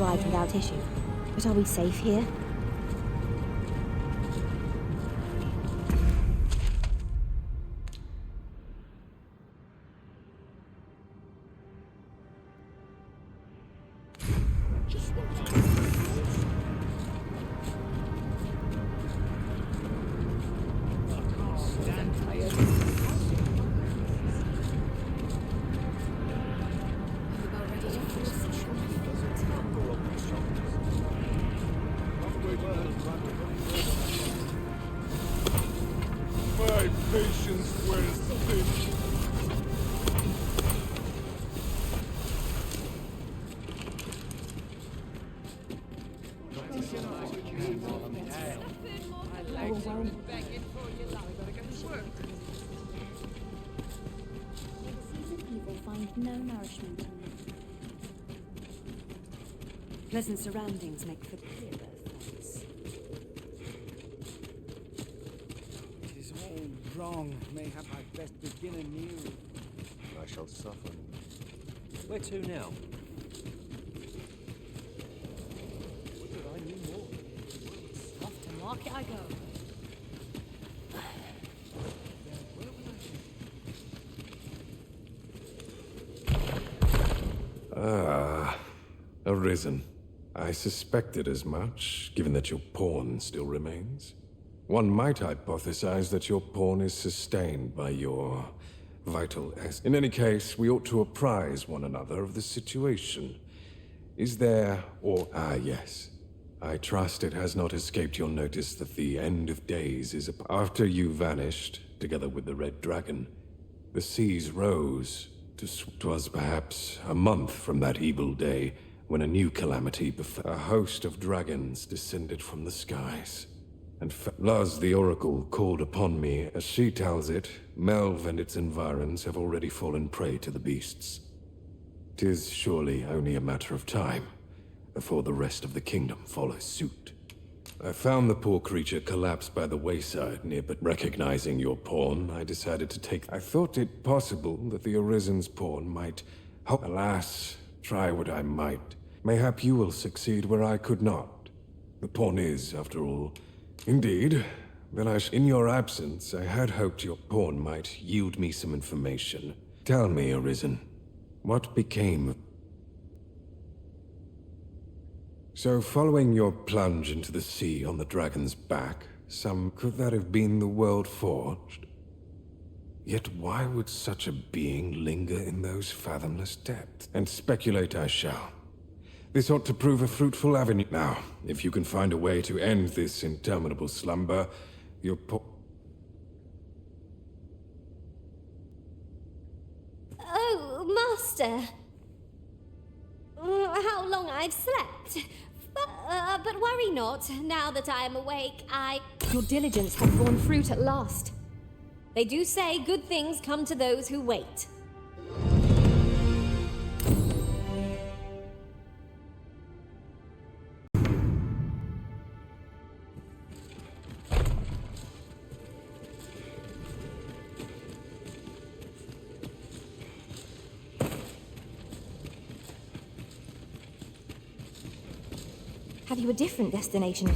survived without issue. But are we safe here? My patience wears thin. Find no nourishment in them. Pleasant surroundings make for clearer thoughts. It is all wrong. Mayhap I'd best begin anew. I shall suffer. Where to now? Would that I knew more. Off to market I go. Arisen. I suspected as much, given that your pawn still remains. One might hypothesize that your pawn is sustained by your vital essence. In any case, we ought to apprise one another of the situation. Is there, or... yes. I trust it has not escaped your notice that the end of days is after you vanished, together with the Red Dragon. The seas rose. 'Twas perhaps a month from that evil day, when a new calamity befell. A host of dragons descended from the skies. And Laz the Oracle called upon me. As she tells it, Melve and its environs have already fallen prey to the beasts. 'Tis surely only a matter of time before the rest of the kingdom follows suit. I found the poor creature collapsed by the wayside near, but recognizing your pawn, I decided to take... I thought it possible that the Arisen's pawn might help. Alas, try what I might. Mayhap you will succeed where I could not. The pawn is, after all... Indeed, then in your absence, I had hoped your pawn might yield me some information. Tell me, Arisen, what became of... So, following your plunge into the sea on the dragon's back, could that have been the world forged? Yet why would such a being linger in those fathomless depths? And speculate I shall. This ought to prove a fruitful avenue. Now, if you can find a way to end this interminable slumber, your Oh, Master! How long I've slept! But worry not, now that I am awake, Your diligence hath borne fruit at last. They do say good things come to those who wait. Have you a different destination?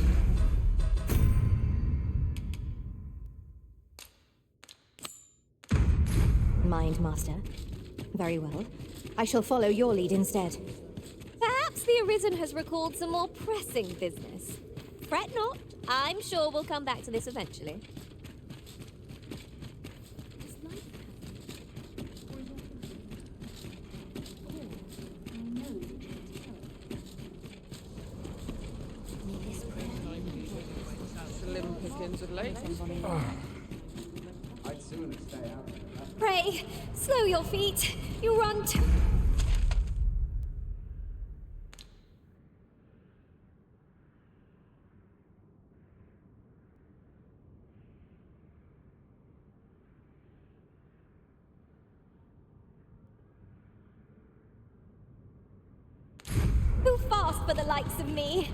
Mind, Master. Very well. I shall follow your lead instead. Perhaps the Arisen has recalled some more pressing business. Fret not. I'm sure we'll come back to this eventually. I'd sooner stay out there. Pray, slow your feet. You run too... Too fast for the likes of me.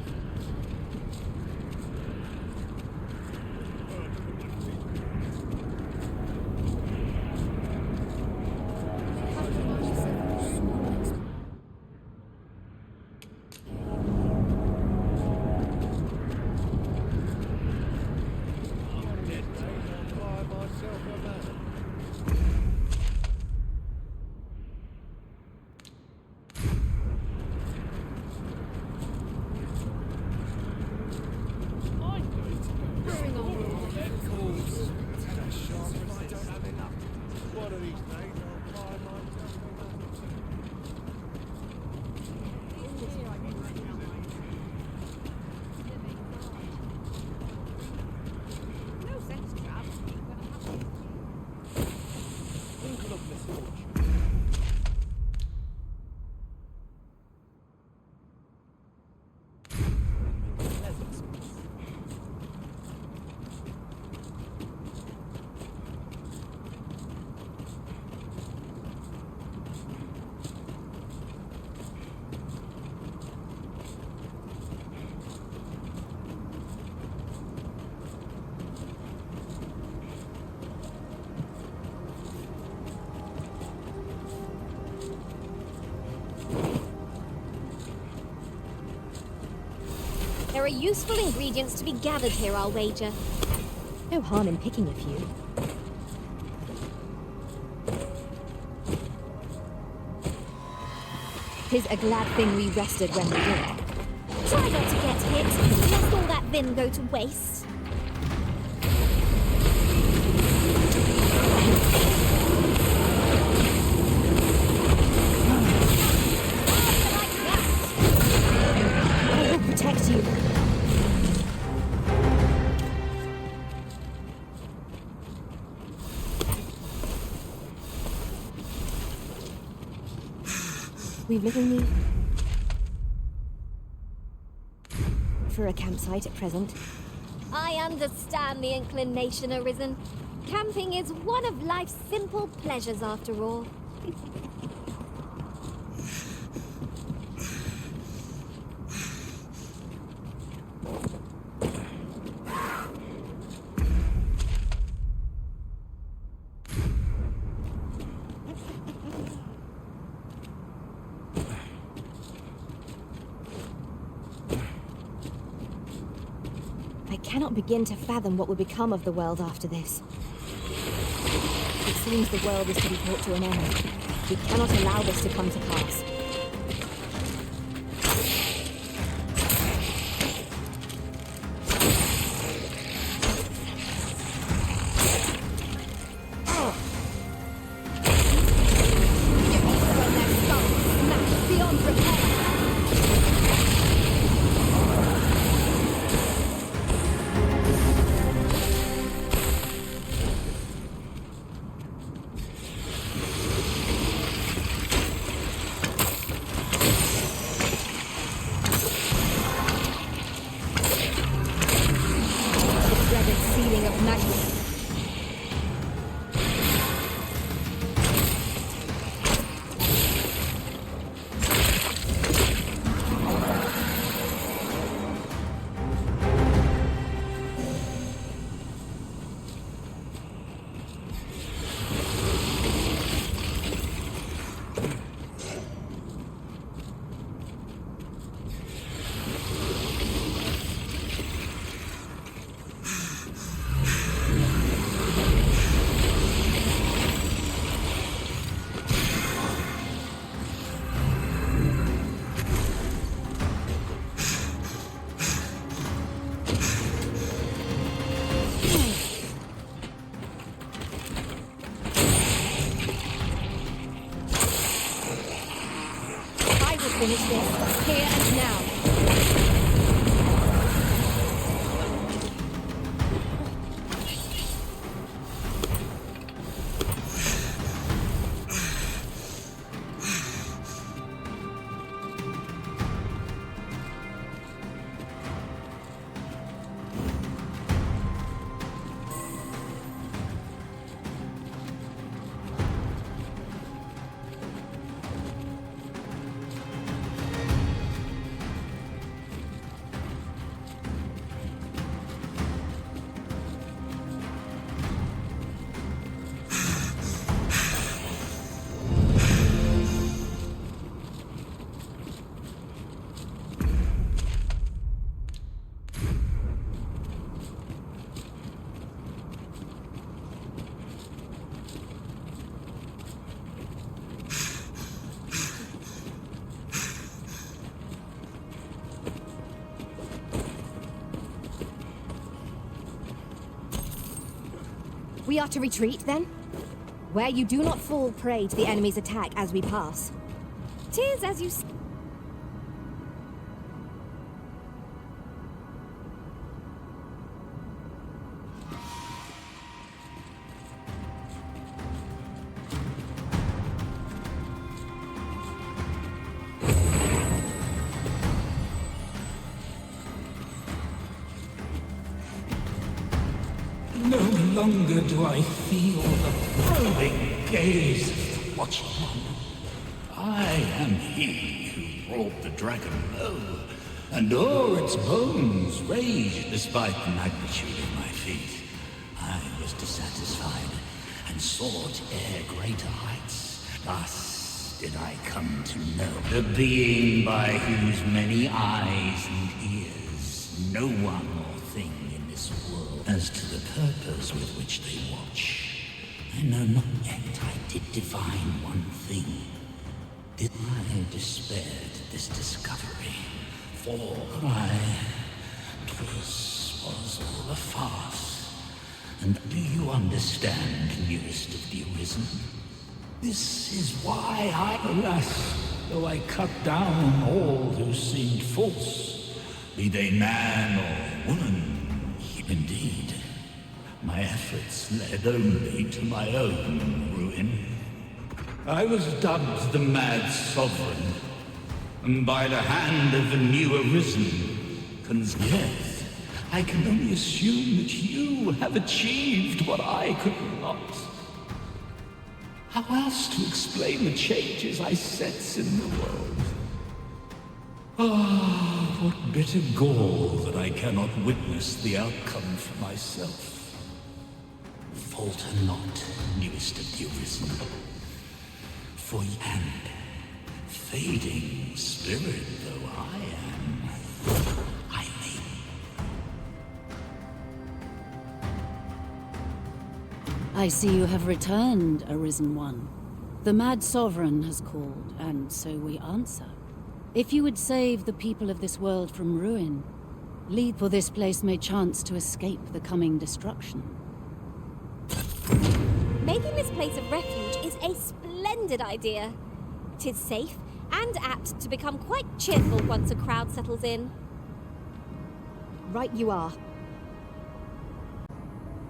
There are useful ingredients to be gathered here, I'll wager. No harm in picking a few. Tis a glad thing we rested when we did. Try not to get hit, lest all that vim go to waste. I will protect you. We've little need for a campsite at present. I understand the inclination arisen. Camping is one of life's simple pleasures after all. I cannot begin to fathom what will become of the world after this. It seems the world is to be brought to an end. We cannot allow this to come to pass. When their skulls smash beyond repair. Finish this, here and now. We are to retreat, then? Where you do not fall prey to the enemy's attack as we pass. 'Tis as you... No longer do I feel the probing gaze of the watchman. I am he who brought the dragon low, and o'er its bones raged despite the magnitude of my feat. I was dissatisfied, and sought ere greater heights. Thus did I come to know the being by whose many eyes and ears no one or thing in this world as to the purpose with which they watch. I know not yet I did divine one thing. Did I despair at this discovery? For twas all a farce. And do you understand, newest of the arisen? This is why alas, though I cut down all who seemed false, be they man or woman, indeed, my efforts led only to my own ruin. I was dubbed the Mad Sovereign, and by the hand of the new arisen, yes, I can only assume that you have achieved what I could not. How else to explain the changes I sense in the world? Ah, what bitter gall that I cannot witness the outcome for myself. Falter not, newest of the arisen. For and fading spirit though I am, I may. I see you have returned, Arisen One. The Mad Sovereign has called, and so we answer. If you would save the people of this world from ruin, lead for this place may chance to escape the coming destruction. Making this place of refuge is a splendid idea. 'Tis safe and apt to become quite cheerful once a crowd settles in. Right you are.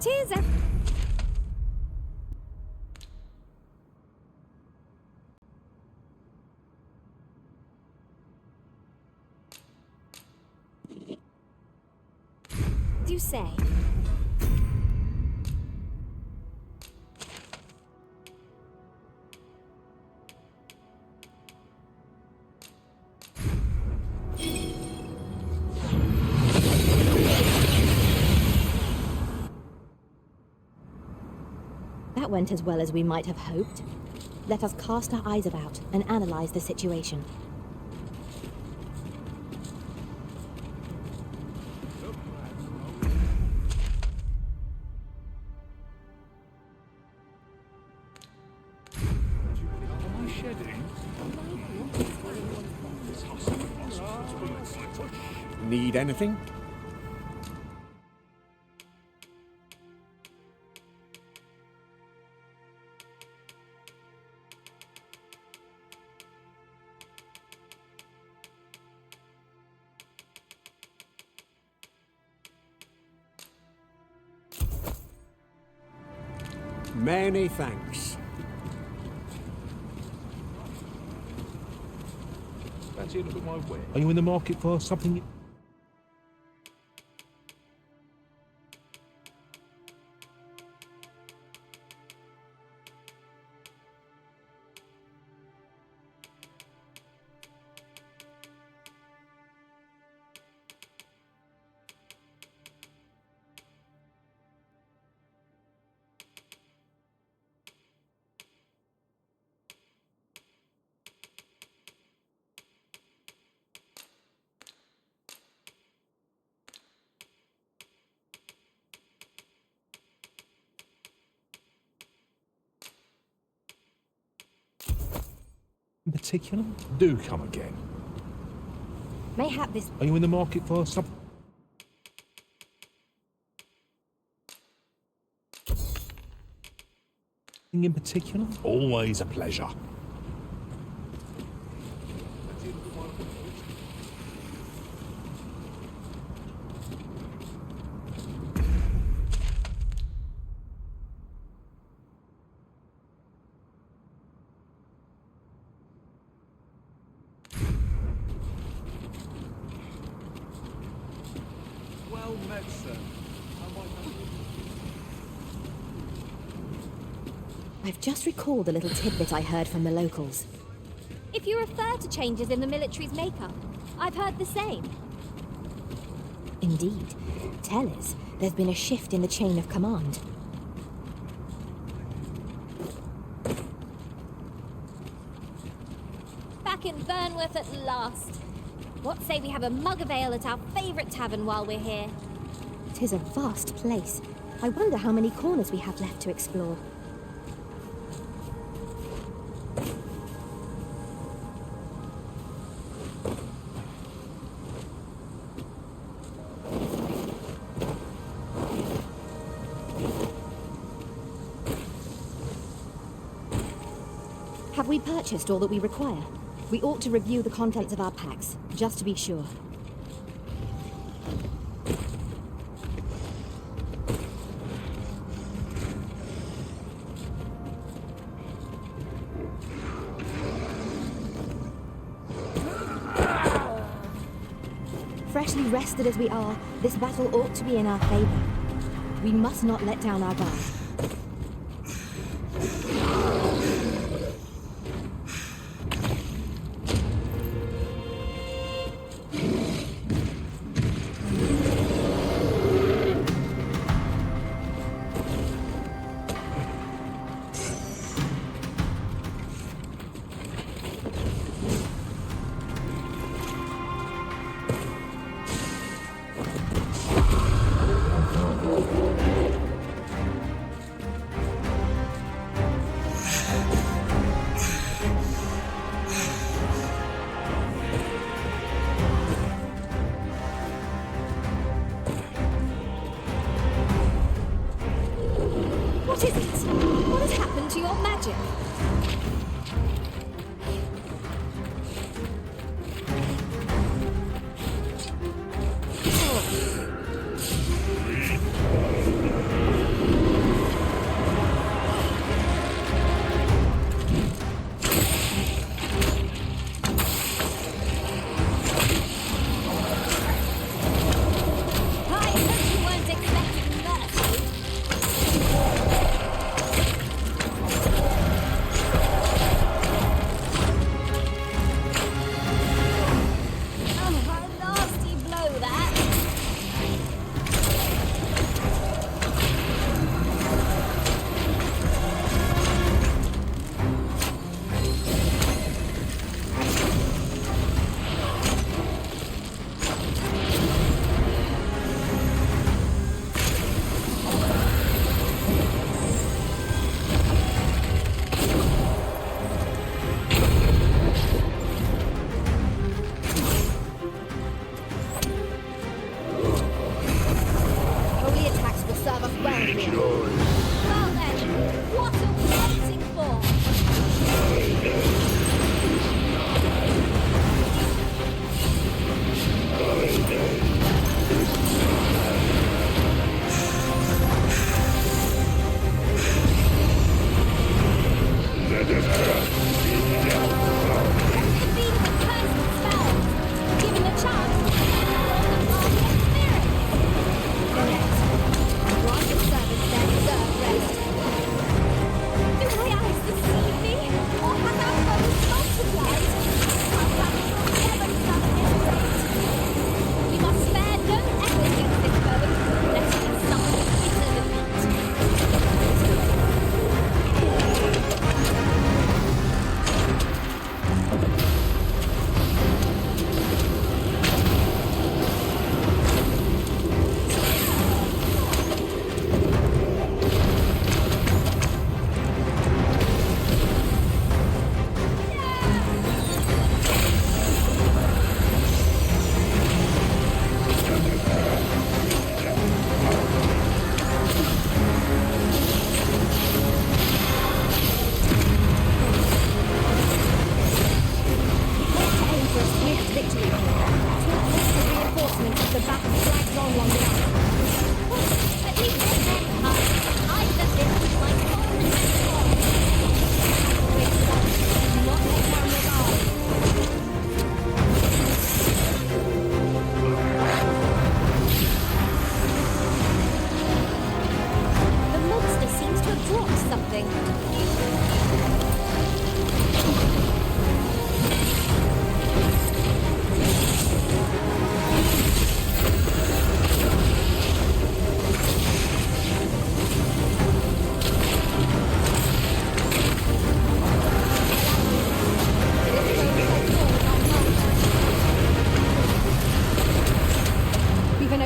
'Tis a... You say? That went as well as we might have hoped. Let us cast our eyes about and analyze the situation. Need anything? Many thanks. Fancy a look at my ware? Are you in the market for something? In particular? Do come again. Mayhap this... Are you in the market for something? In particular? Always a pleasure. Well met, sir. I've just recalled a little tidbit I heard from the locals. If you refer to changes in the military's makeup, I've heard the same. Indeed. Tell us, there's been a shift in the chain of command. Back in Vernworth at last. What say we have a mug of ale at our favourite tavern while we're here? 'Tis a vast place. I wonder how many corners we have left to explore. Have we purchased all that we require? We ought to review the contents of our packs, just to be sure. Freshly rested as we are, this battle ought to be in our favor. We must not let down our guard. What is it? What has happened to your magic?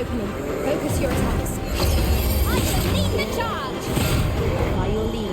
opening. Focus your attacks. I shall lead the charge! By your leave.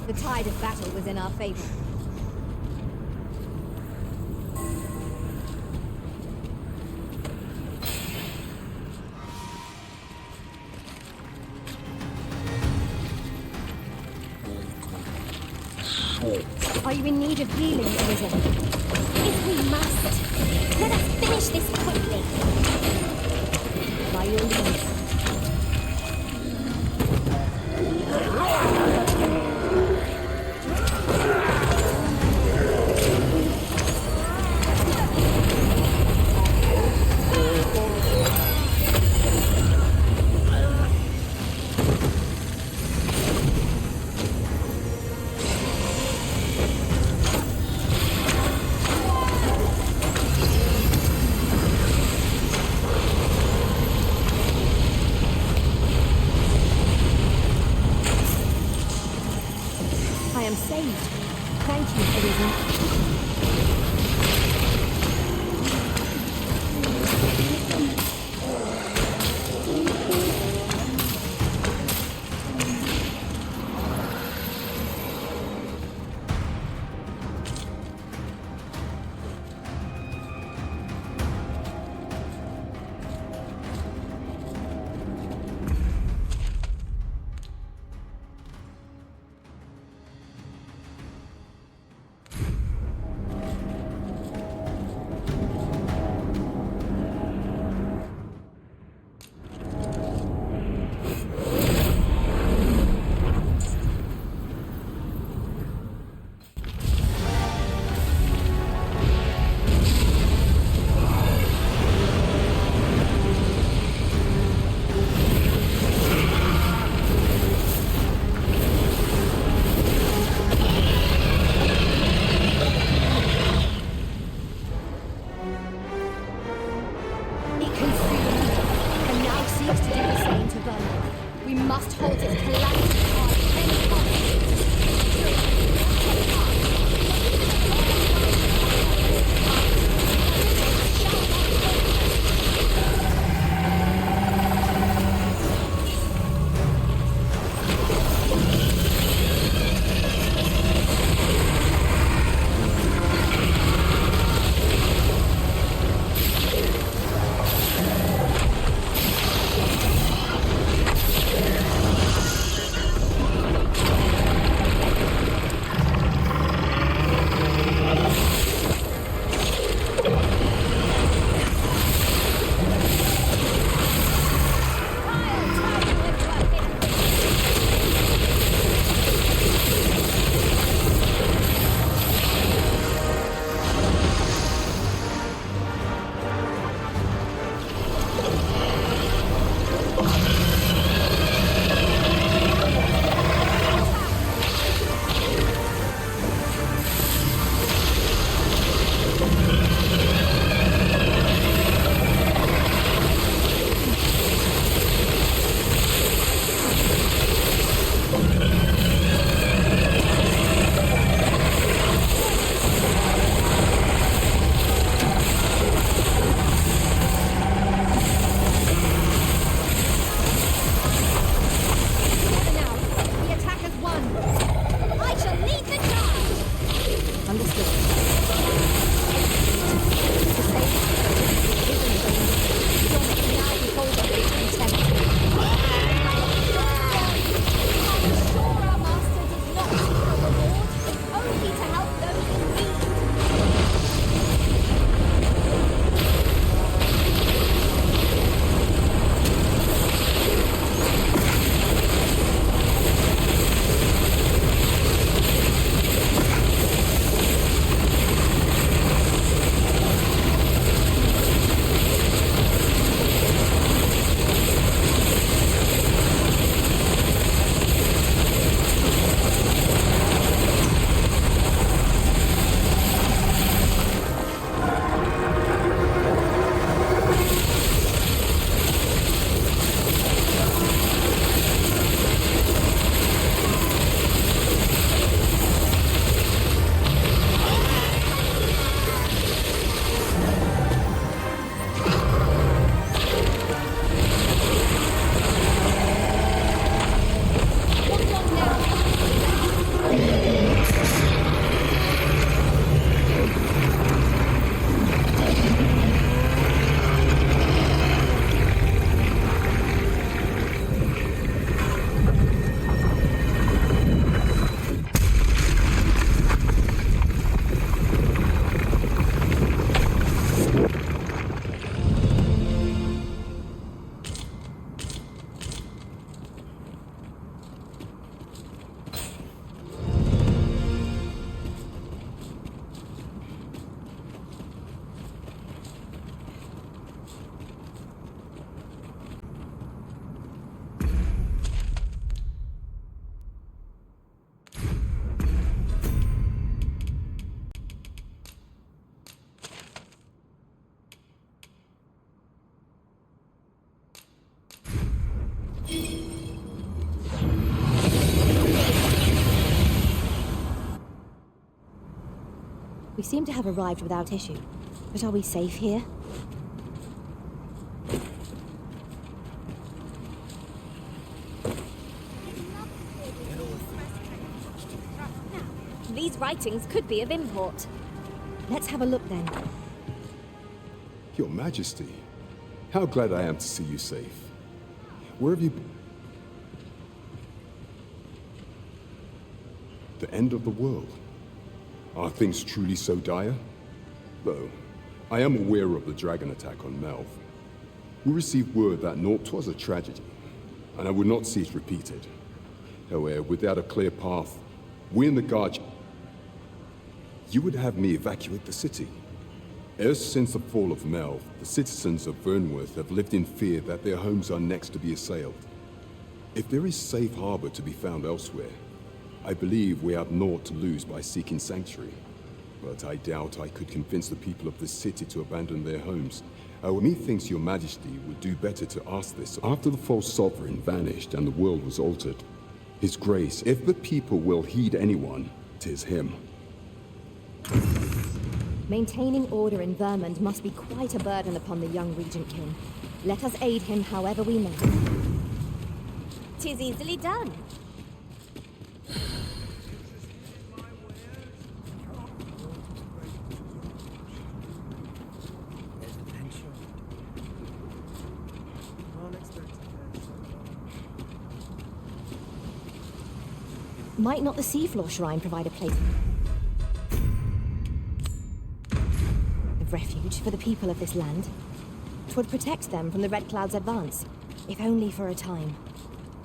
The tide of battle was in our favor. Are you in need of healing, Arisen? If we must, let us finish this quickly. By your leave. We seem to have arrived without issue. But are we safe here? These writings could be of import. Let's have a look then. Your Majesty, how glad I am to see you safe. Where have you been? The end of the world. Are things truly so dire? Though, I am aware of the dragon attack on Melv. We received word that naught was a tragedy, and I would not see it repeated. However, without a clear path, we in the Guard... You would have me evacuate the city. Ever since the fall of Melv, the citizens of Vernworth have lived in fear that their homes are next to be assailed. If there is safe harbor to be found elsewhere, I believe we have naught to lose by seeking sanctuary. But I doubt I could convince the people of this city to abandon their homes. Methinks your Majesty would do better to ask this. After the false sovereign vanished and the world was altered, His Grace, if the people will heed anyone, 'tis him. Maintaining order in Vermund must be quite a burden upon the young Regent King. Let us aid him however we may. 'Tis easily done. Might not the seafloor shrine provide a place of refuge for the people of this land? 'Twould protect them from the Red Cloud's advance, if only for a time.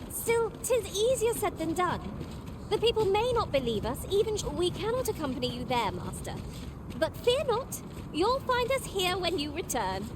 Still, 'tis easier said than done. The people may not believe us, even we cannot accompany you there, Master. But fear not, you'll find us here when you return.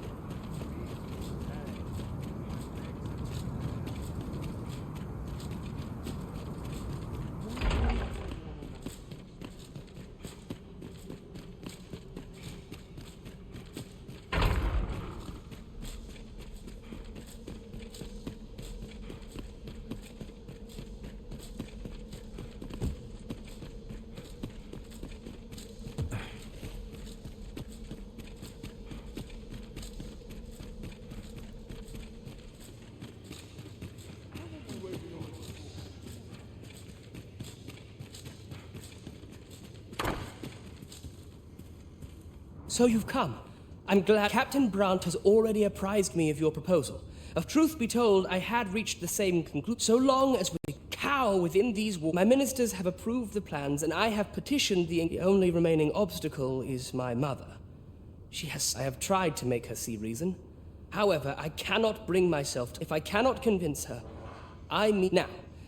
So you've come. I'm glad Captain Brandt has already apprised me of your proposal. Of truth be told, I had reached the same conclusion. So long as we cower within these walls, my ministers have approved the plans, and I have petitioned the only remaining obstacle is my mother. I have tried to make her see reason. However, I cannot bring myself to... If I cannot convince her, Now,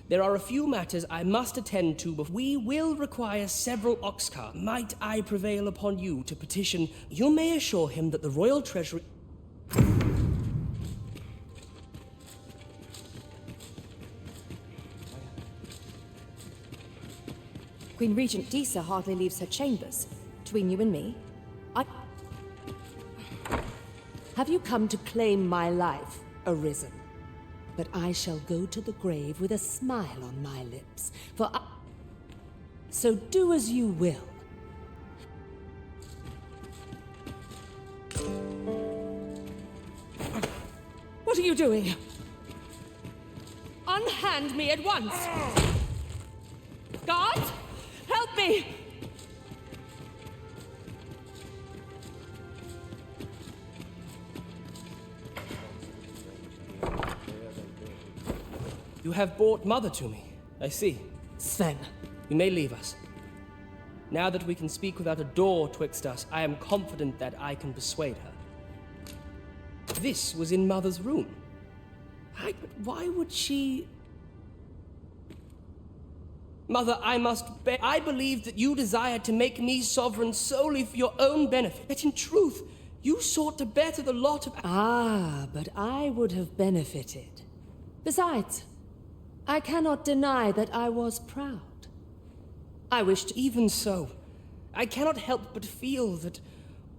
there are a few matters I must attend to, but we will require several ox carts. Might I prevail upon you to petition? You may assure him that the royal treasury... Queen Regent Disa hardly leaves her chambers. Between you and me, Have you come to claim my life, Arisen? But I shall go to the grave with a smile on my lips, So do as you will. What are you doing? Unhand me at once! Guards, help me! You have brought Mother to me. I see. Sven. You may leave us. Now that we can speak without a door twixt us, I am confident that I can persuade her. This was in Mother's room. But why would she... Mother, I must beg. I believe that you desired to make me sovereign solely for your own benefit. Yet in truth, you sought to better the lot of... But I would have benefited. Besides, I cannot deny that I was proud. I wished even so. I cannot help but feel that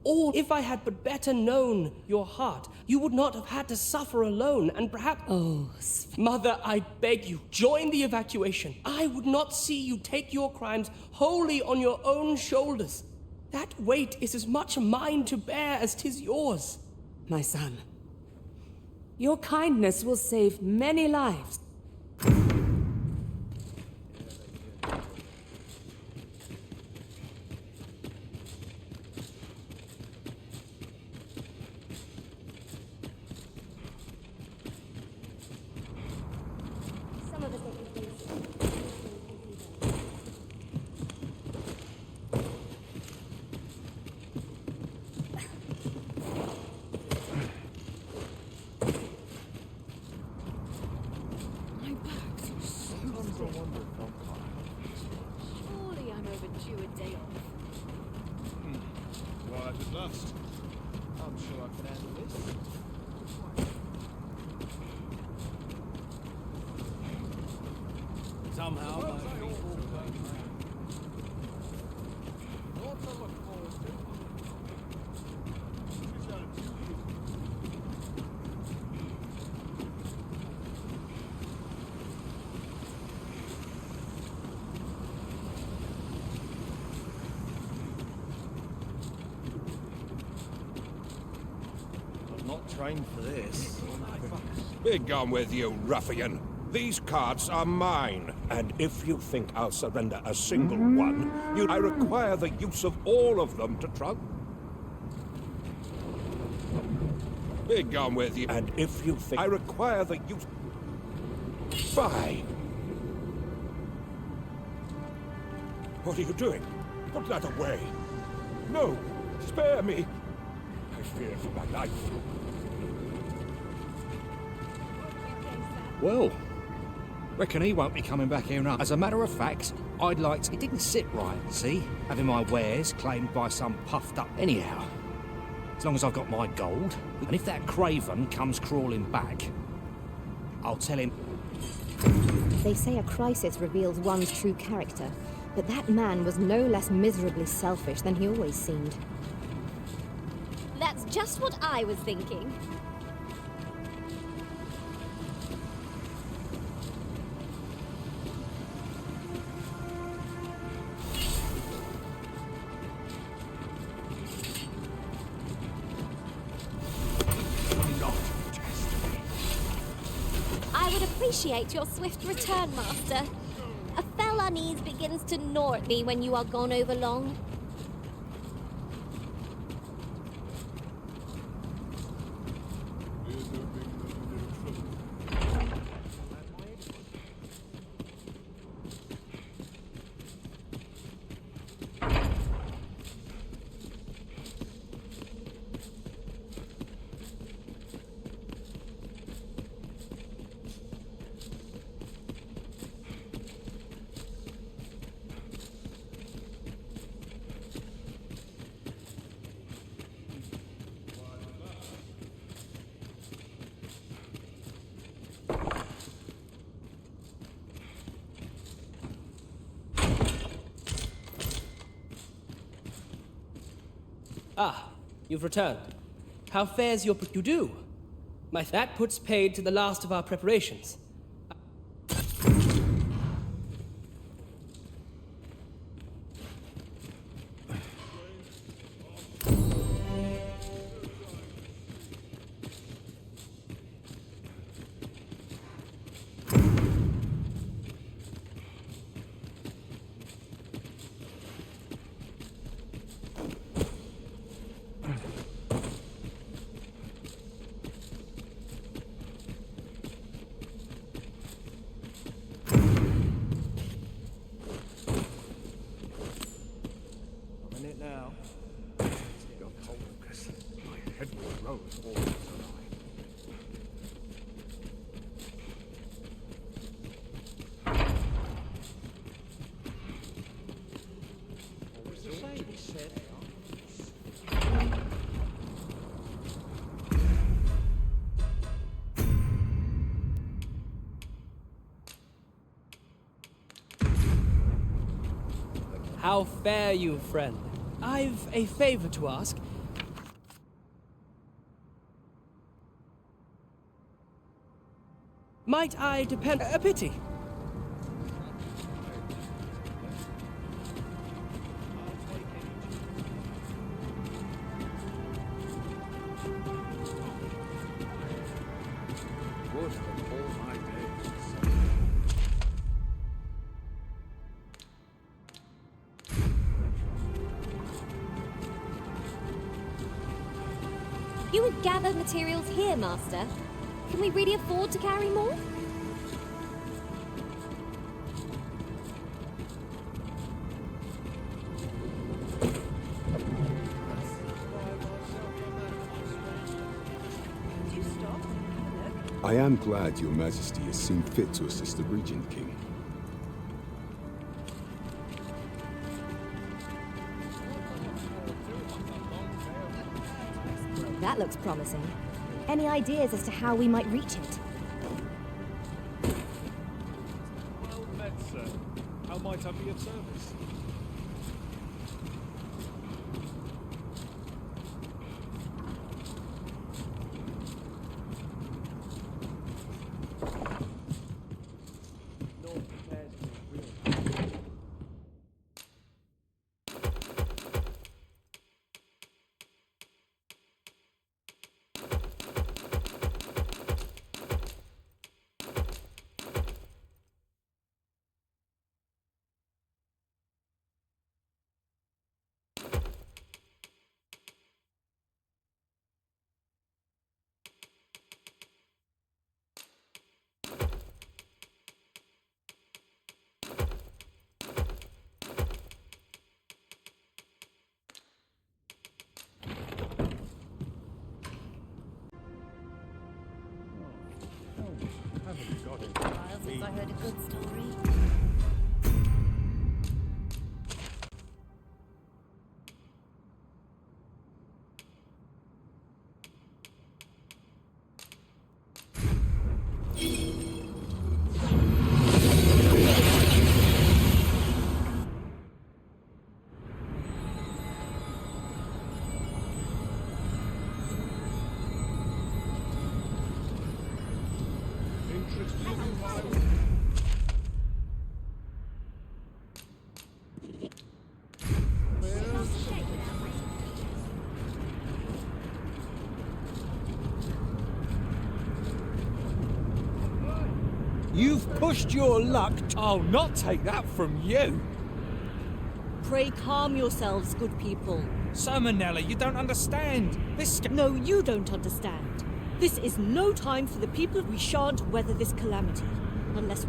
if I had but better known your heart, you would not have had to suffer alone, and perhaps... Mother, I beg you, join the evacuation. I would not see you take your crimes wholly on your own shoulders. That weight is as much mine to bear as 'tis yours. My son, your kindness will save many lives. Surely I'm overdue a day off. Right at last. I'm sure I can handle this. Somehow, my feet all go round. What to look forward to? She's had a 2 years. I'm not trained for this. Be gone with you, ruffian. These carts are mine, and if you think I'll surrender a single one, I require the use of all of them to trunk. Be gone with you, and if you think I require the use... Fine. What are you doing? Put that away. No, spare me. I fear for my life. Well, reckon he won't be coming back here now. As a matter of fact, I'd like to... It didn't sit right, see? Having my wares claimed by some puffed up... Anyhow, as long as I've got my gold, and if that craven comes crawling back, I'll tell him... They say a crisis reveals one's true character, but that man was no less miserably selfish than he always seemed. That's just what I was thinking. I would appreciate your swift return, Master. A fell unease begins to gnaw at me when you are gone over long. Ah, you've returned. How fares your... You do? That puts paid to the last of our preparations. Now. Got cold because my head will roll all the time. How fare you, friend? I've a favor to ask. Might I depend... A pity. You would gather materials here, Master. Can we really afford to carry more? I am glad your majesty has seen fit to assist the Regent King. That looks promising. Any ideas as to how we might reach it? Well met, sir. How might I be of service? Since I heard a good story. You've pushed your luck. I'll not take that from you. Pray calm yourselves, good people. So, Manella, you don't understand. No, you don't understand. This is no time for the people. We shan't weather this calamity. Unless...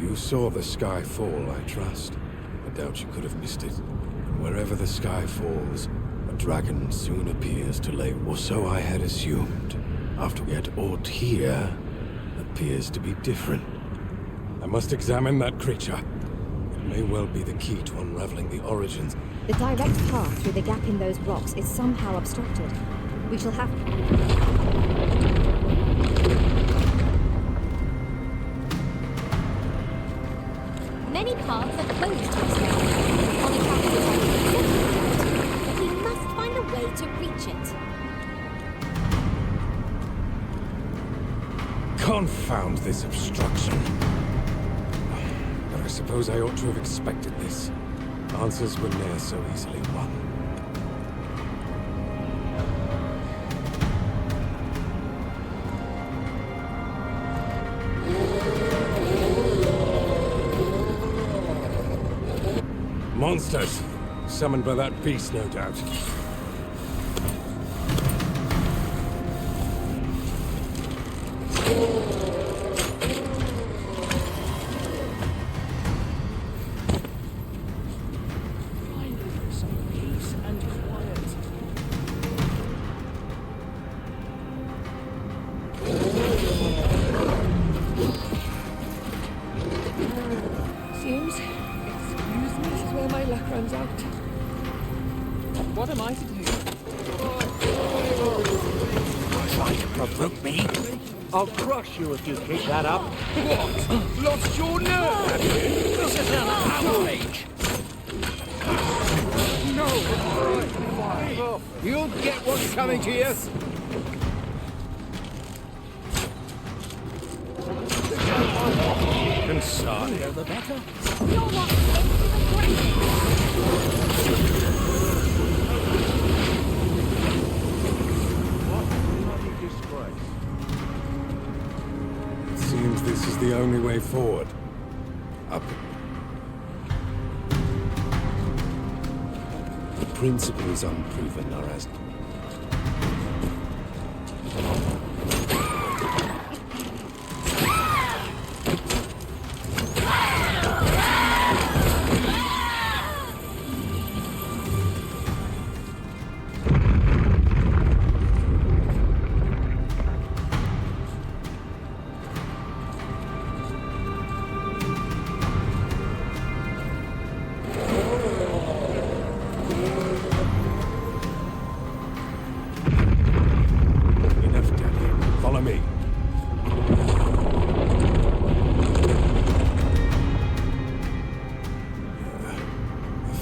You saw the sky fall, I trust. I doubt you could have missed it. Wherever the sky falls, a dragon soon appears to lay, or so I had assumed. After yet aught here appears to be different. I must examine that creature. It may well be the key to unraveling the origins. The direct path through the gap in those rocks is somehow obstructed. We shall have... Many paths are closed to us now. On account of the but we must find a way to reach it. Confound this obstruction. But I suppose I ought to have expected this. Answers were ne'er so easily won. Monsters! Summoned by that beast, no doubt. What am I to do? Trying to provoke me? I'll crush you if you keep that up. What? Lost your nerve? This is an outrage! No! You'll get what's coming to you. Consardio the better. You're what It seems this is the only way forward. Up. The principles unproven are as...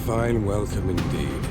Fine welcome indeed.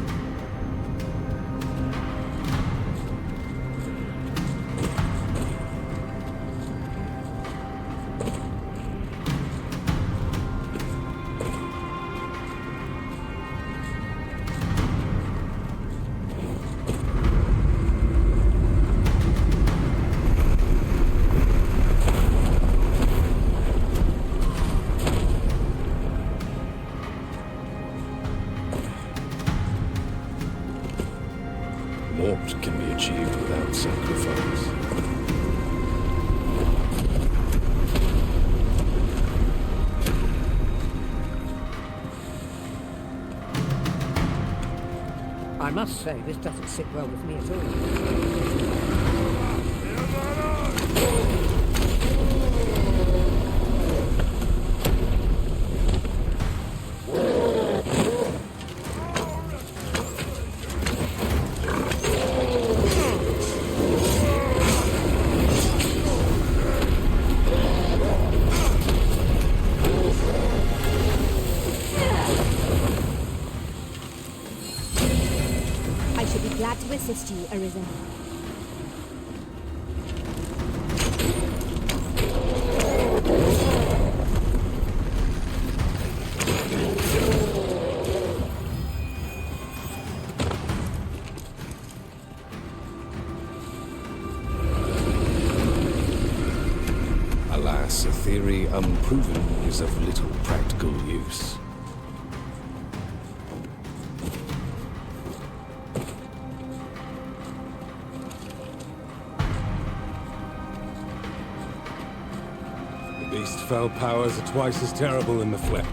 What can be achieved without sacrifice? I must say, this doesn't sit well with me at all. Glad to assist you, Arisen. Alas, a theory unproven is of little practical use. Fell powers are twice as terrible in the flesh.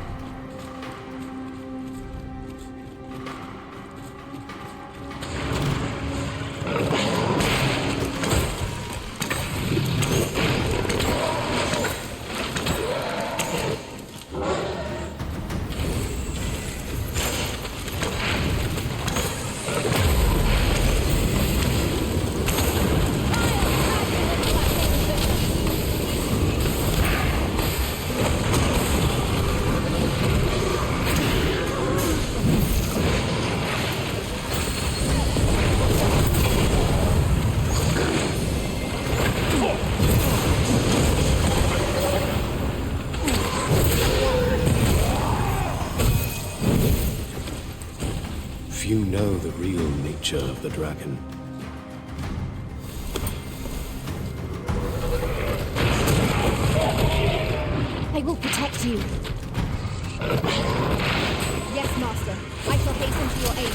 Few know the real nature of the dragon. I will protect you. Yes, Master. I shall hasten to your aid.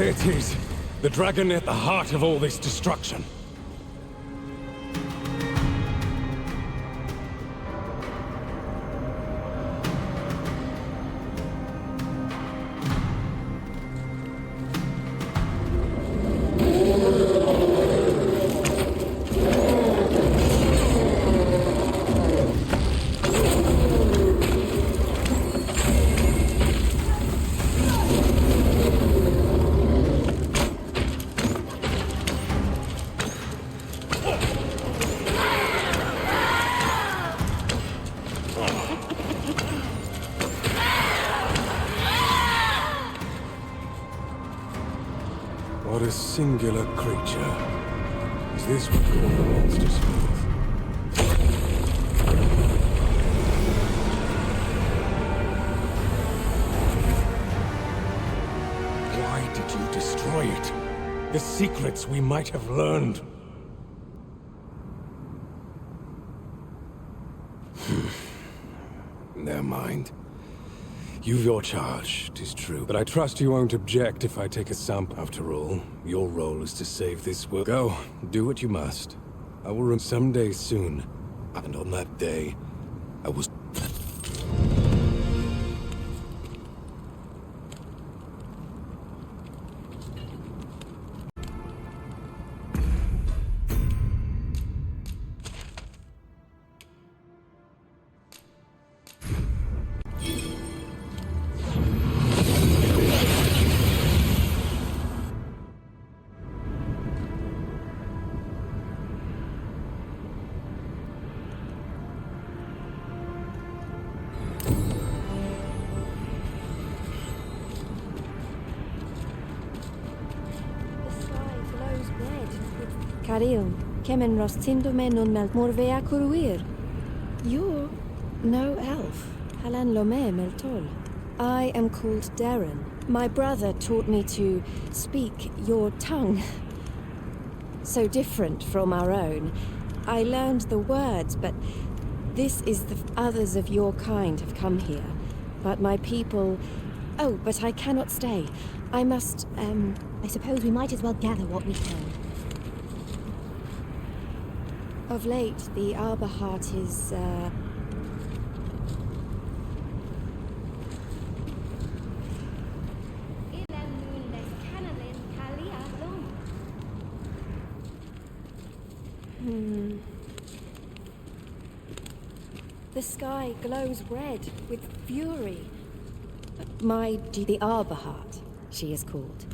There it is. The dragon at the heart of all this destruction. What a singular creature. Is this what all the monsters forth? Why did you destroy it? The secrets we might have learned. Never mind. You've your charge, 'tis true. But I trust you won't object if I take a sample. After all, your role is to save this world. Go, do what you must. I will return someday soon. And on that day, I will... Caril, kemen rostindome non mel morvea curuir. You're no elf. Halan lome meltol. I am called Darren. My brother taught me to speak your tongue. So different from our own. I learned the words, but this is the others of your kind have come here. But my people... Oh, but I cannot stay. I must, I suppose we might as well gather what we can. Of late, the Arbor Heart is, The sky glows red with fury. The Arbor Heart, she is called.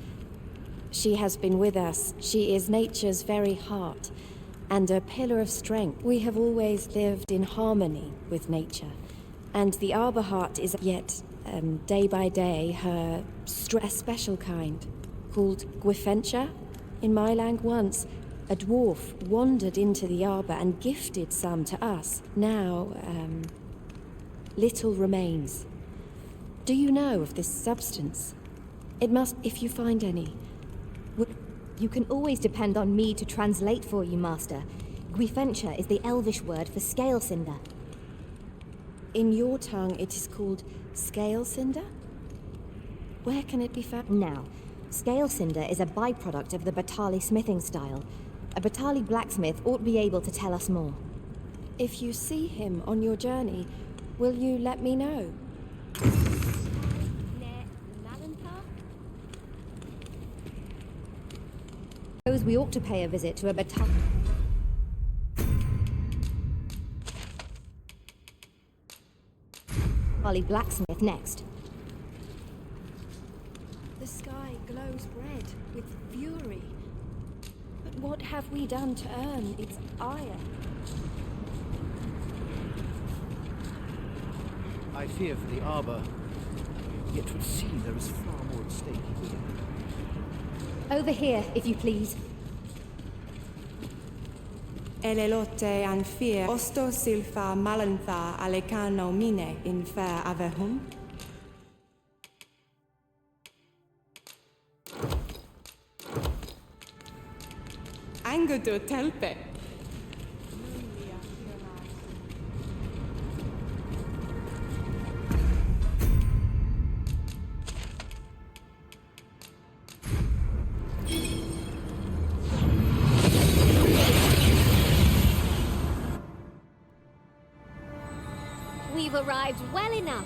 She has been with us. She is nature's very heart. And a pillar of strength. We have always lived in harmony with nature. And the Arbor Heart is yet, day by day, her a special kind, called Gwifentia. In my land once, a dwarf wandered into the arbor and gifted some to us. Now, little remains. Do you know of this substance? It must, if you find any. You can always depend on me to translate for you, Master. Gwifentia is the Elvish word for scale cinder. In your tongue, it is called scale cinder? Where can it be found? Now, scale cinder is a byproduct of the Batali smithing style. A Batali blacksmith ought to be able to tell us more. If you see him on your journey, will you let me know? Suppose we ought to pay a visit to a Batali blacksmith next. The sky glows red with fury. But what have we done to earn its ire? I fear for the arbor, yet would seem there is far more at stake here. Over here, if you please. Elelote an fear osto silfa malantha alecano mine in fair avehum. Angudo telpe. arrived well enough.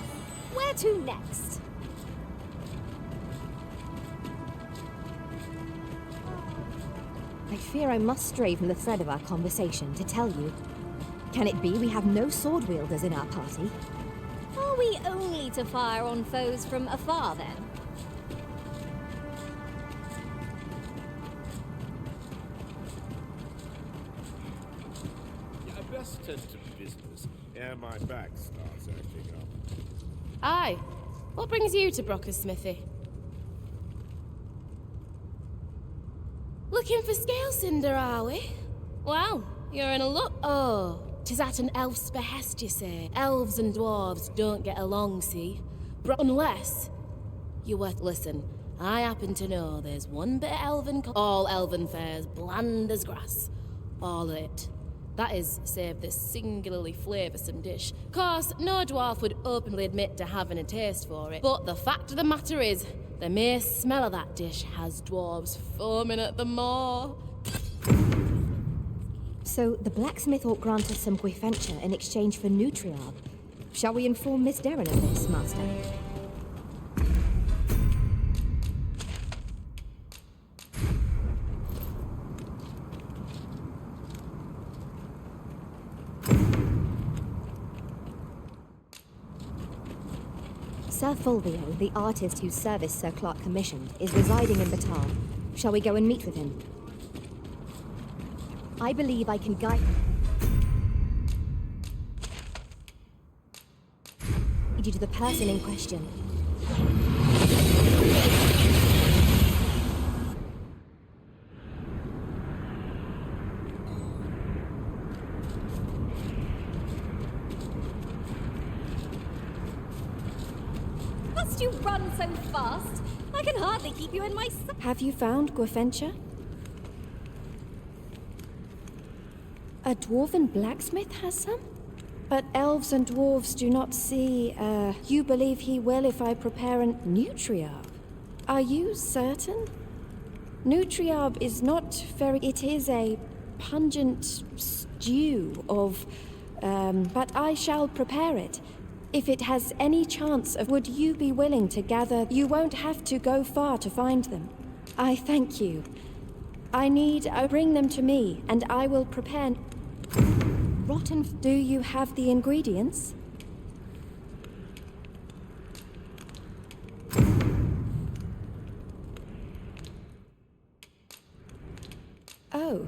Where to next? I fear I must stray from the thread of our conversation to tell you. Can it be we have no sword wielders in our party? Are we only to fire on foes from afar, then? I best tend to business ere my back starts acting up. Aye. What brings you to Brocker's smithy? Looking for scale cinder, are we? Well, you're in a look. Oh, 'tis at an elf's behest, you say. Elves and dwarves don't get along, see? Unless you listen. I happen to know there's one bit of elven. All elven fares, bland as grass. All of it. That is, save this singularly flavoursome dish. Course, no dwarf would openly admit to having a taste for it. But the fact of the matter is, the mere smell of that dish has dwarves foaming at the maw. So the blacksmith ought grant us some guifenture in exchange for nutriarb. Shall we inform Miss Derrin of this, Master? Sir Fulvio, the artist whose service Sir Clark commissioned, is residing in Batar. Shall we go and meet with him? I believe I can guide you to the person in question. Must you run so fast? I can hardly keep you in my sight. Have you found guifenture? A dwarven blacksmith has some? But elves and dwarves do not see, You believe he will if I prepare an nutriarb? Are you certain? Nutriarb is not very... It is a pungent stew of... but I shall prepare it. If it has any chance of... Would you be willing to gather... You won't have to go far to find them. I thank you. I need... bring them to me, and I will prepare... Rotten... Do you have the ingredients? Oh.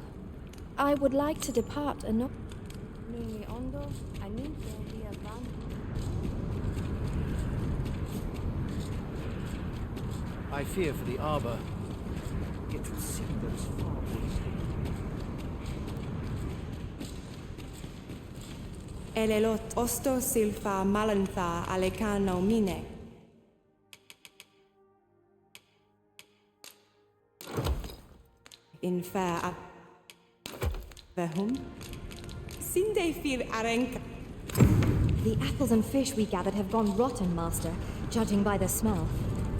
I would like to depart a I fear for the arbor. It would seem there is far more to Elelot osto silfa malantha alekano mine. In fair ab Vehum? Sinde fil arenka. The apples and fish we gathered have gone rotten, Master, judging by the smell.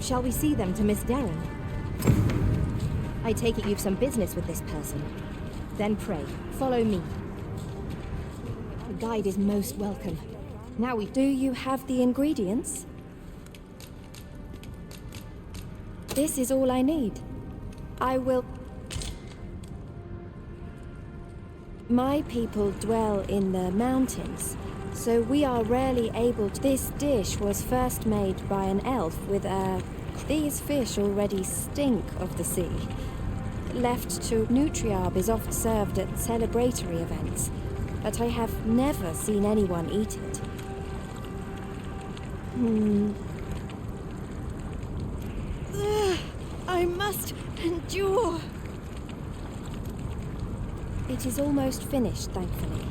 Shall we see them to Miss Derrin? I take it you've some business with this person. Then pray, follow me. The guide is most welcome. Now we... Do you have the ingredients? This is all I need. I will... My people dwell in the mountains, so we are rarely able to... This dish was first made by an elf with a... These fish already stink of the sea. Left to... Nutriarb is oft served at celebratory events, but I have never seen anyone eat it. I must endure. It is almost finished, thankfully.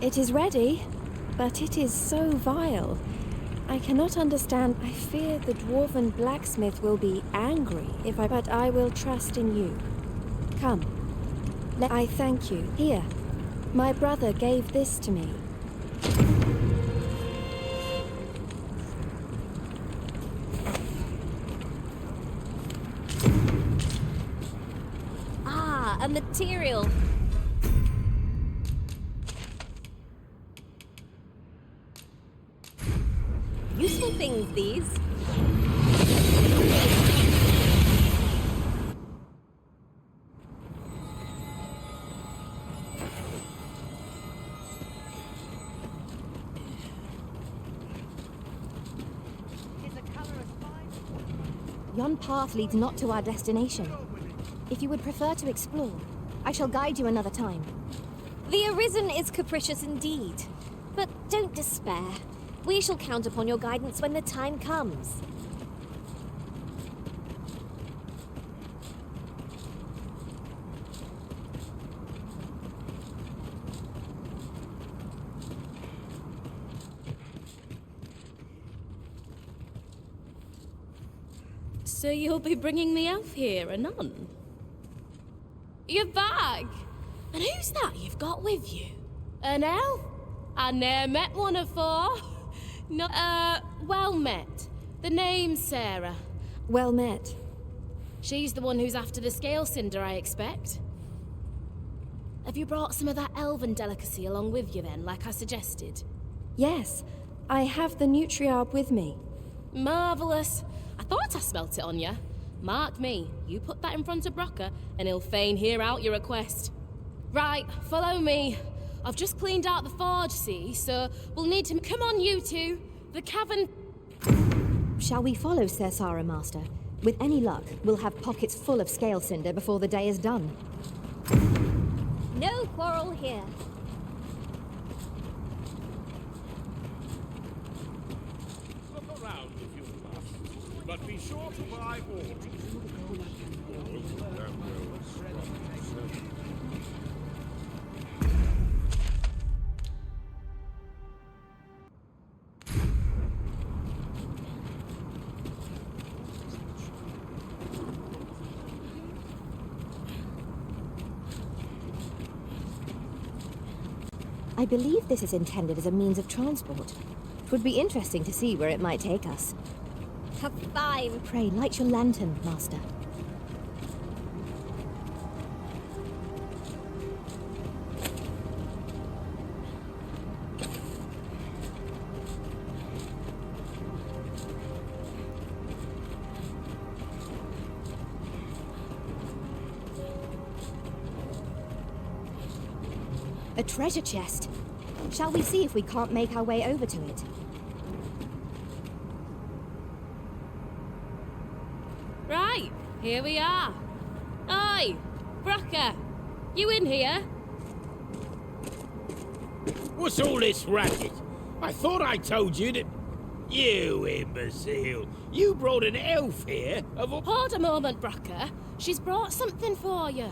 It is ready, but it is so vile. I cannot understand. I fear the dwarven blacksmith will be angry if I... But I will trust in you. Come. I thank you. Here. My brother gave this to me. a material. Useful things, these. Yon path leads not to our destination. If you would prefer to explore, I shall guide you another time. The Arisen is capricious indeed. But don't despair. We shall count upon your guidance when the time comes. So you'll be bringing the elf here, anon? You're back! And who's that you've got with you? An elf? I ne'er met one afore. No, well met. The name's Sarah. Well met. She's the one who's after the scale cinder, I expect. Have you brought some of that elven delicacy along with you then, like I suggested? Yes, I have the Nutriarb with me. Marvellous. I thought I smelt it on you. Mark me, you put that in front of Brocker, and he'll fain hear out your request. Right, follow me. I've just cleaned out the forge, see, so we'll need to... Come on, you two. The cavern... Shall we follow Sir Sarah, Master? With any luck, we'll have pockets full of scale cinder before the day is done. No quarrel here. Look around if you must, but be sure to buy all. I believe this is intended as a means of transport. It would be interesting to see where it might take us. Have fine. Pray, light your lantern, Master. A treasure chest. Shall we see if we can't make our way over to it? Right, here we are. Oi, Brocker, you in here? What's all this racket? I thought I told you that... You imbecile! You brought an elf here of a... Hold a moment, Brocker. She's brought something for you.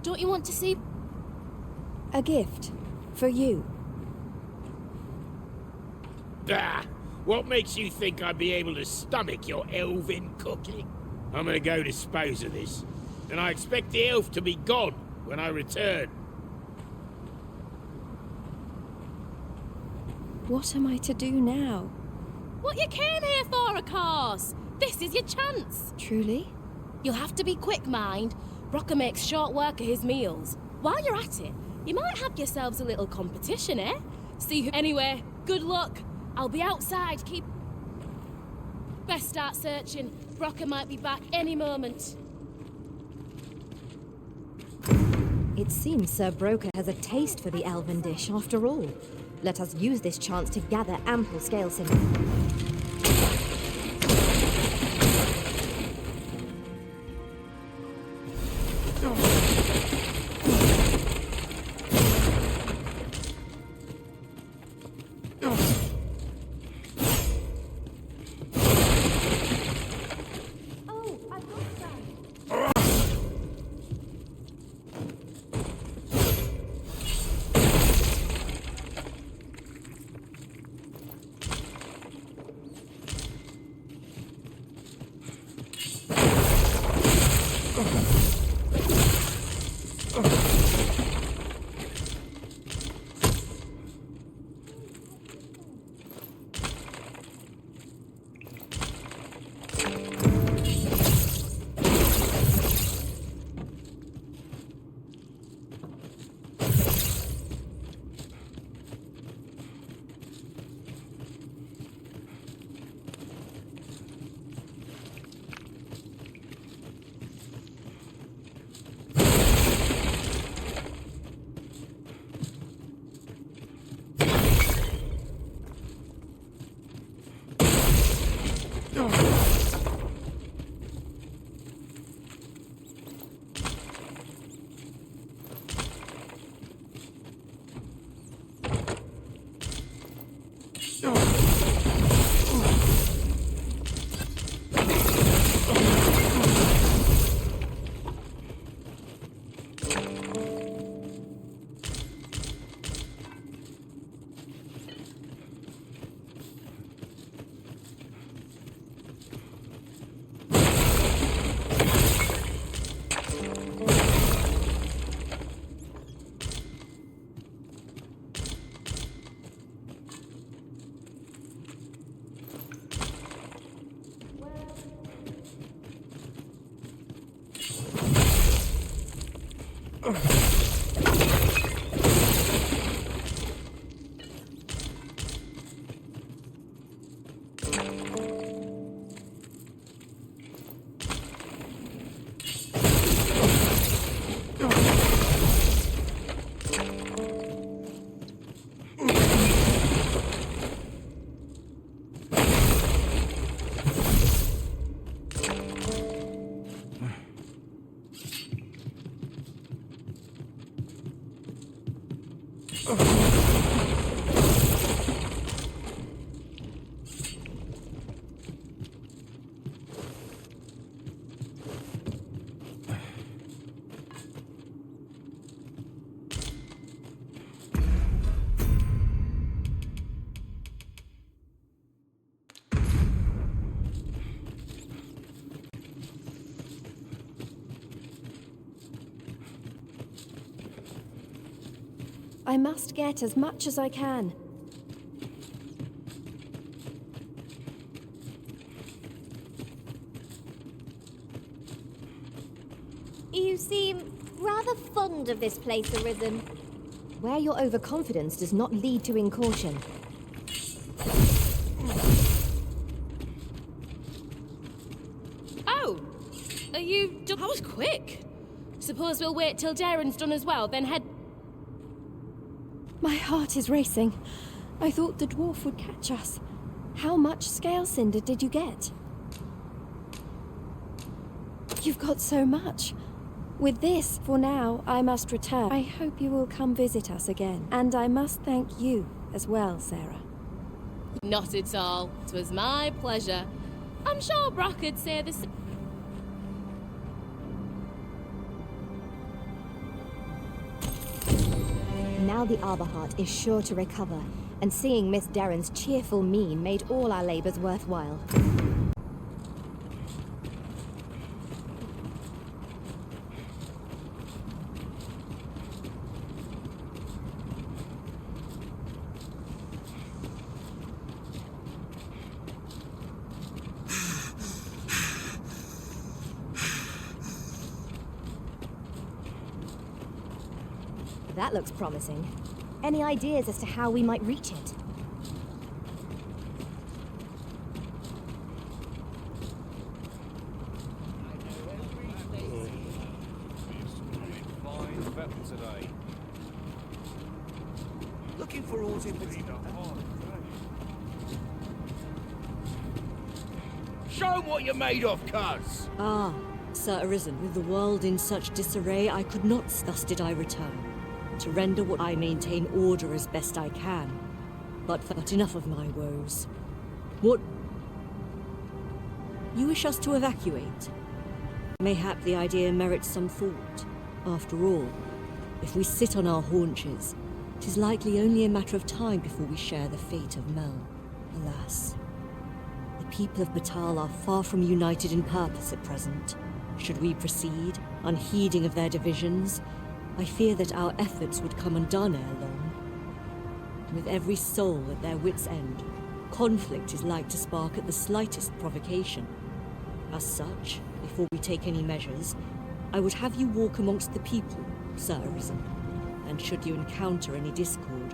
Don't you want to see... A gift. For you. Ah! What makes you think I'd be able to stomach your elven cooking? I'm gonna go dispose of this. And I expect the elf to be gone when I return. What am I to do now? What you came here for, of course. This is your chance. Truly? You'll have to be quick, mind. Brocker makes short work of his meals. While you're at it, you might have yourselves a little competition, eh? See who... Anyway, good luck. I'll be outside, keep... Best start searching. Brocker might be back any moment. It seems Sir Broker has a taste for the elven dish after all. Let us use this chance to gather ample scale cinder. I must get as much as I can. You seem rather fond of this place, Arisen. Where your overconfidence does not lead to incaution. Oh! Are you... That was quick. Suppose we'll wait till Darren's done as well, then head... My heart is racing. I thought the dwarf would catch us. How much scale cinder did you get? You've got so much. With this, for now, I must return. I hope you will come visit us again. And I must thank you as well, Sarah. Not at all. 'Twas my pleasure. I'm sure Brock would say the same. Now the Arbor Heart is sure to recover, and seeing Miss Darren's cheerful mien made all our labors worthwhile. That looks promising. Any ideas as to how we might reach it? Looking for all Show 'em what you're made of, cuz! Ah, Sir Arisen, with the world in such disarray, I could not, thus did I return, to render what I maintain order as best I can. But enough of my woes. What... You wish us to evacuate? Mayhap the idea merits some thought. After all, if we sit on our haunches, 'tis likely only a matter of time before we share the fate of Mel. Alas. The people of Batal are far from united in purpose at present. Should we proceed, unheeding of their divisions, I fear that our efforts would come undone ere long. With every soul at their wits' end, conflict is like to spark at the slightest provocation. As such, before we take any measures, I would have you walk amongst the people, Sir Arisen, and should you encounter any discord,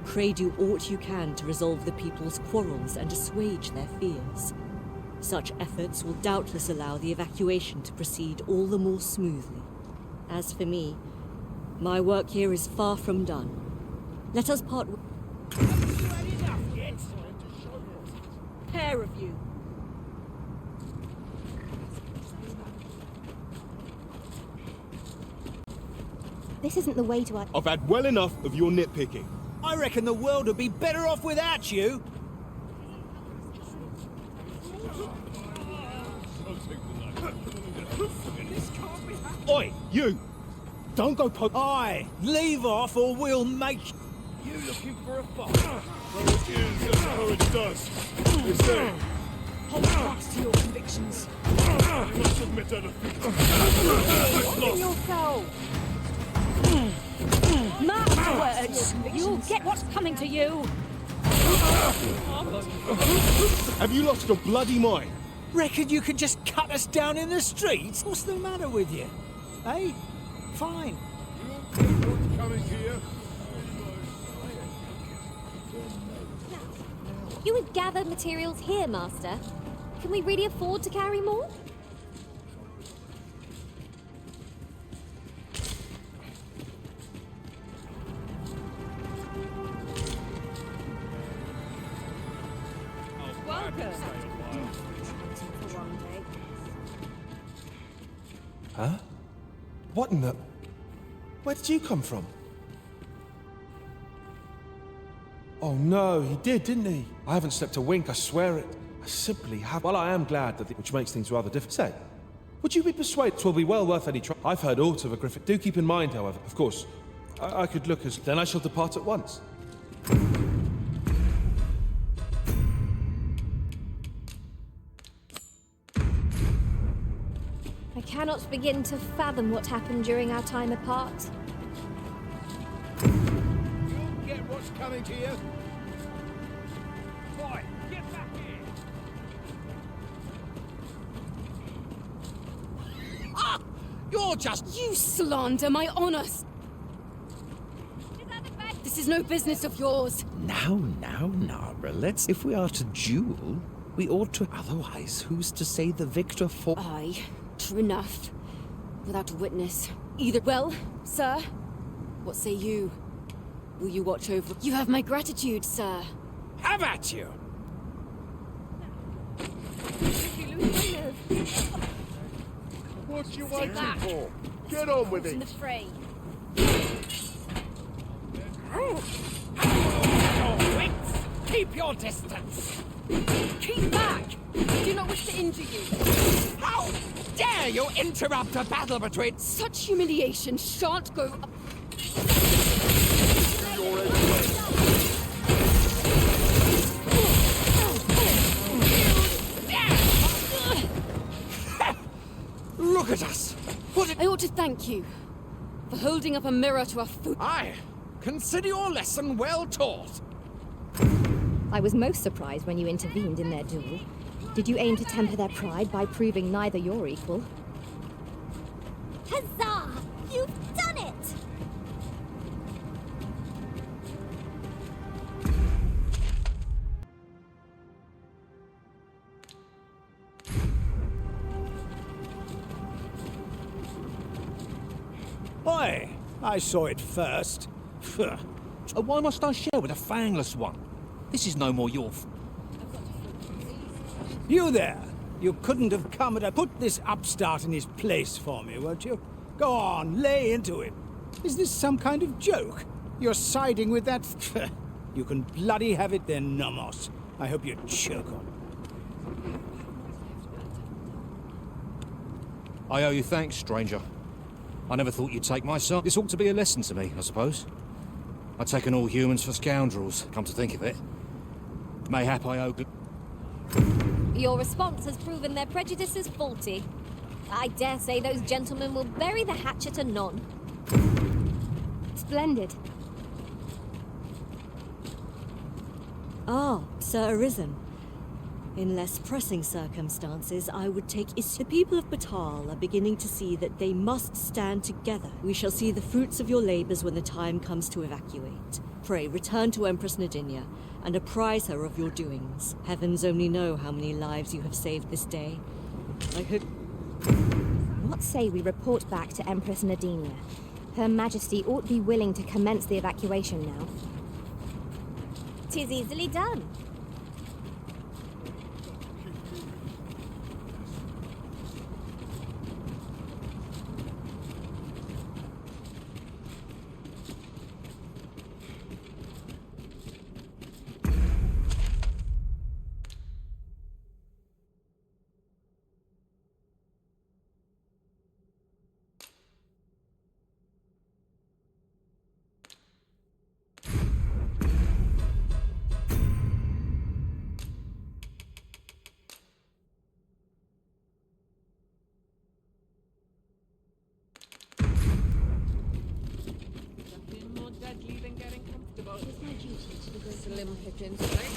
pray do aught you can to resolve the people's quarrels and assuage their fears. Such efforts will doubtless allow the evacuation to proceed all the more smoothly. As for me, my work here is far from done. Let us part Pair of you. This isn't the way to our... I've had well enough of your nitpicking. I reckon the world would be better off without you. Oi, you! Don't go Aye, leave off or we'll make... You looking for a fight? So it is, that's how it does. They say. Hold fast to your convictions. You must admit to defeat. Open yourself. Mark my words. You'll get what's coming to you. Have you lost your bloody mind? Reckon you could just cut us down in the streets? What's the matter with you? Eh? Fine. What's coming here? You would gather materials here, Master. Can we really afford to carry more? Huh? What in the... Where did you come from? Oh no, he did, didn't he? I haven't slept a wink, I swear it. I simply have... Well, I am glad that... Which makes things rather different. Say, would you be persuaded 'twill be well worth any try? I've heard aught of a griffin. Do keep in mind, however, of course, I could look as... Then I shall depart at once. I cannot begin to fathom what happened during our time apart. Get what's coming to you. Boy, get back here. Ah! You're just... You slander my honors. This is no business of yours. Now, Nara, let's... If we are to duel, we ought to... Otherwise, who's to say the victor for... Aye, true enough. Without a witness. Either... Well, sir, what say you? Will you watch over... You have my gratitude, sir. Have at you! What you waiting for? Get on with In the it. fray. Keep your distance! Keep back! I do not wish to injure you. How dare you interrupt a battle between... Such humiliation shan't go up. Look at us! I ought to thank you for holding up a mirror to a foot. Aye, consider your lesson well taught. I was most surprised when you intervened in their duel. Did you aim to temper their pride by proving neither your equal? Huzzah! You've done it! Oi, I saw it first. Why must I share with a fangless one? This is no more your... You there! You couldn't have come and put this upstart in his place for me, won't you? Go on, lay into it. Is this some kind of joke? You're siding with that... You can bloody have it then, Nomos. I hope you choke on it. I owe you thanks, stranger. I never thought you'd take my side. This ought to be a lesson to me, I suppose. I'd taken all humans for scoundrels, come to think of it. Mayhap I owe... Your response has proven their prejudices faulty. I dare say those gentlemen will bury the hatchet anon. Splendid. Ah, Sir Arisen. In less pressing circumstances, I would take issue. The people of Batal are beginning to see that they must stand together. We shall see the fruits of your labors when the time comes to evacuate. Pray, return to Empress Nadinia and apprise her of your doings. Heavens only know how many lives you have saved this day. I hope... What say we report back to Empress Nadinia? Her Majesty ought be willing to commence the evacuation now. 'Tis easily done. Slim pickings, right?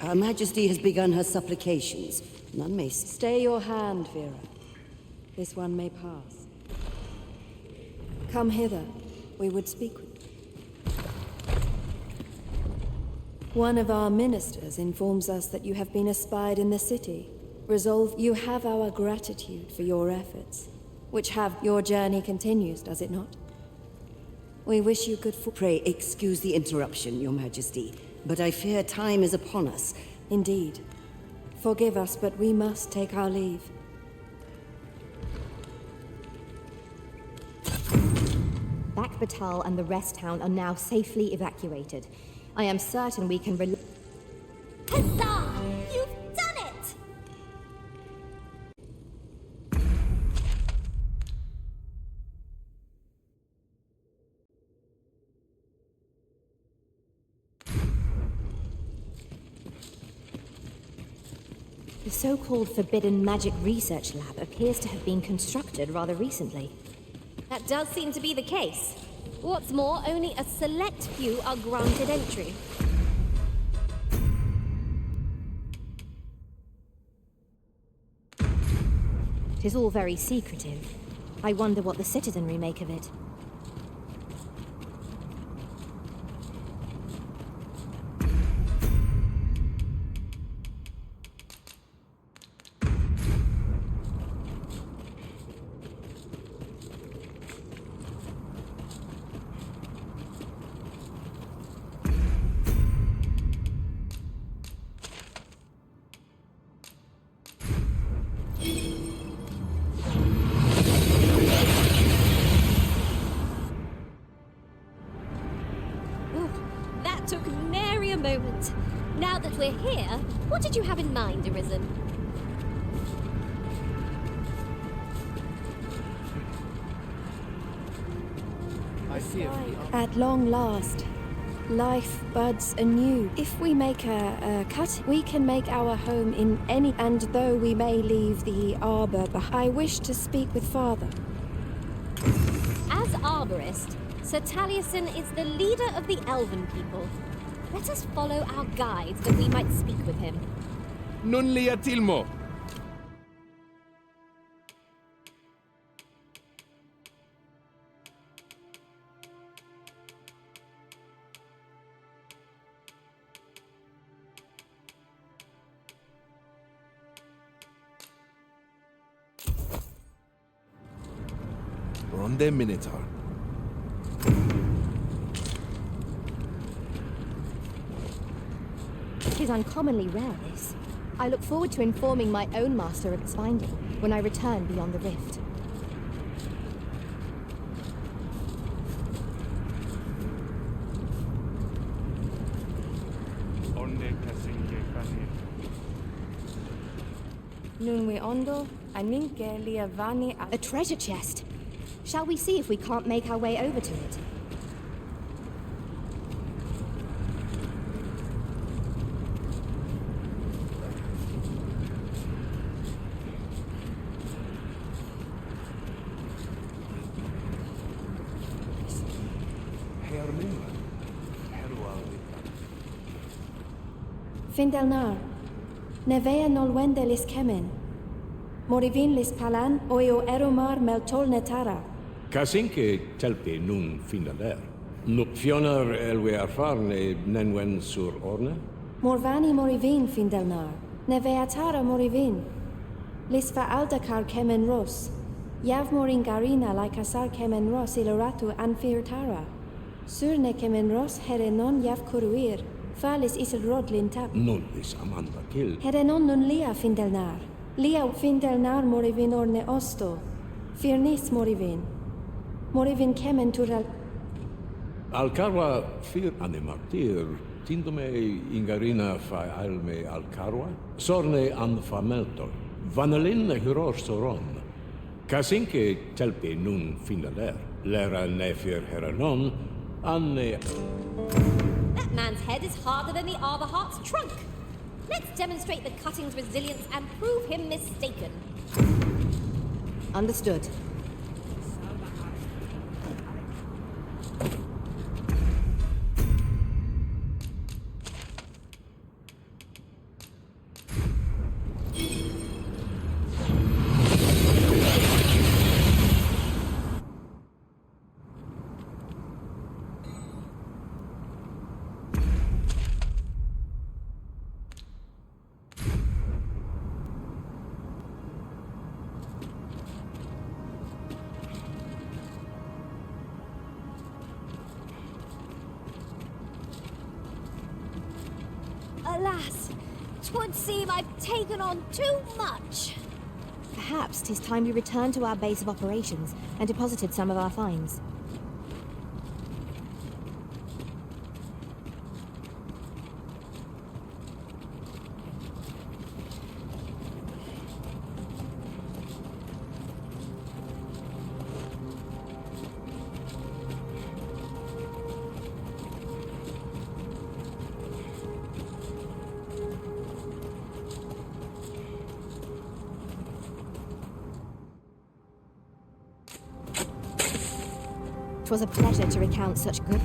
Her Majesty has begun her supplications. None may... Stay your hand, Vera. This one may pass. Come hither. We would speak with you. One of our ministers informs us that you have been espied in the city. Resolve, you have our gratitude for your efforts, which have your journey continues, does it not? We wish you good fortune. Pray excuse the interruption, Your Majesty, but I fear time is upon us. Indeed. Forgive us, but we must take our leave. Batal and the rest town are now safely evacuated. I am certain we can Huzzah! You've done it! The so-called Forbidden Magic Research Lab appears to have been constructed rather recently. That does seem to be the case. What's more, only a select few are granted entry. It is all very secretive. I wonder what the citizenry make of it. Moment. Now that we're here, what did you have in mind, Arisen? I fear. At long last, life buds anew. If we make a cut, we can make our home in any... And though we may leave the arbor behind, I wish to speak with Father. As arborist, Sir Taliesin is the leader of the Elven people. Let us follow our guides that we might speak with him. Non lia tilmo. Ronde Minotaur. It is uncommonly rare, this. I look forward to informing my own master of its finding when I return beyond the rift. A treasure chest. Shall we see if we can't make our way over to it? Findelnar, nevea nolwende lis kemen. Morivin lis palan oio eromar meltol netara. Kasinke telpe nun finaler. No fionar elwe arfarne nenwen sur orne? Morvani morivin Findelnar, nevea tara morivin. Lis fa aldakar kemen ros. Yav morin garina laikasar kemen ros iloratu anfir tara. Surne kemen ros herenon yav kuruir. Falis isel rodlin tap. Non is amanda kill. Herenon nun lia Findelnar. Lia Findelnar morivin orne osto. Firnis morivin. Morivin kemen tural. Alcarwa fir anemartir. Tindome ingarina fa alme alcarwa. Sorne an famelto. Vanelin huror soron. Kasinke telpe nun finaler. Lera nefir herenon. Anne... That man's head is harder than the Arbor Heart's trunk. Let's demonstrate the cutting's resilience and prove him mistaken. Understood. Alas, 'twould seem I've taken on too much. Perhaps 'tis time we returned to our base of operations and deposited some of our finds. It was a pleasure to recount such good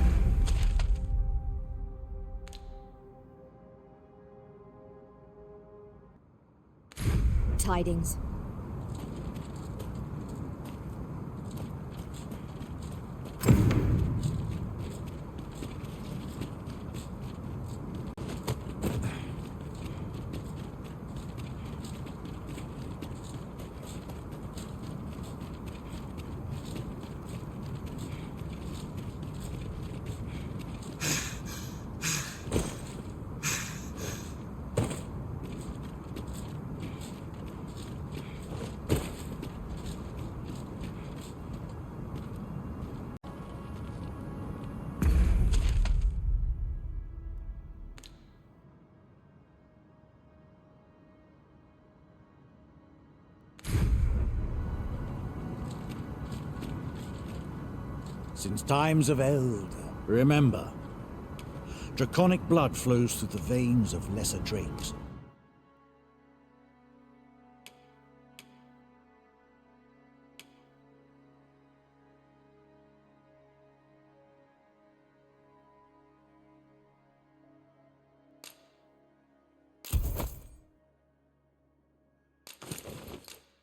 tidings. Since times of eld, remember, draconic blood flows through the veins of lesser drakes.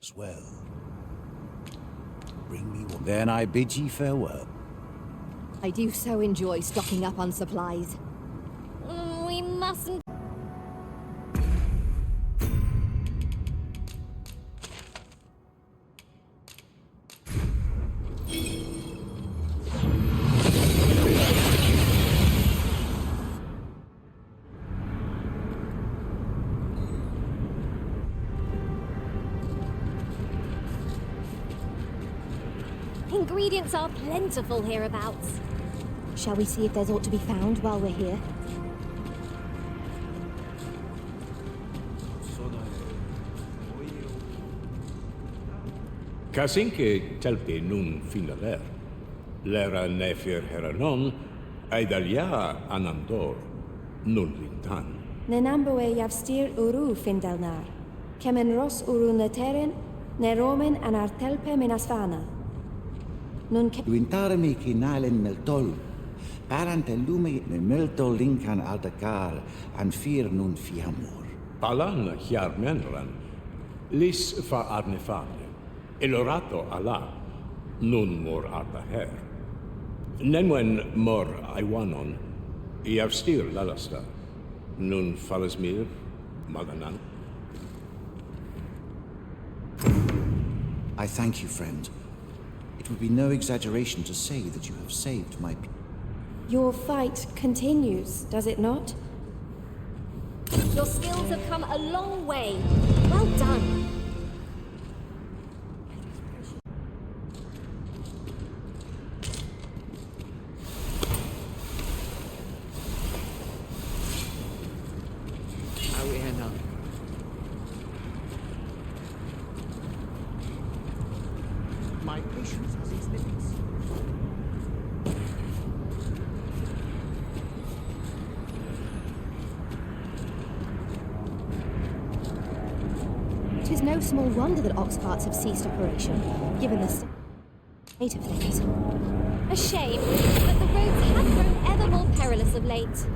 As well. Bring me one. Then I bid ye farewell. I do so enjoy stocking up on supplies. We mustn't. Ingredients are plentiful hereabouts. Shall we see if there's aught to be found while we're here? Casinque telpe nun finaler, lera nefir heranon, aidalia anandor, nun lintan. Nenambue yavstir uru findelnar. Kemen ros uru neteren, neromen anartelpe minasfana. Nun Duintarmi kinalen meltol. Parante lume me meltol linkan aldacar, an fir nun fiamur. Palan hiar menran, lis fa arnefane, elorato ala, nun mor ardaher. Nenwen mor aiwanon, iavstir lalasta, nun falasmir, maganan. I thank you, friend. It would be no exaggeration to say that you have saved my people. Your fight continues, does it not? Your skills have come a long way. Well done. My patience has its limits. It's no small wonder that ox carts have ceased operation, given the state of things. A shame, but the roads have grown ever more perilous of late.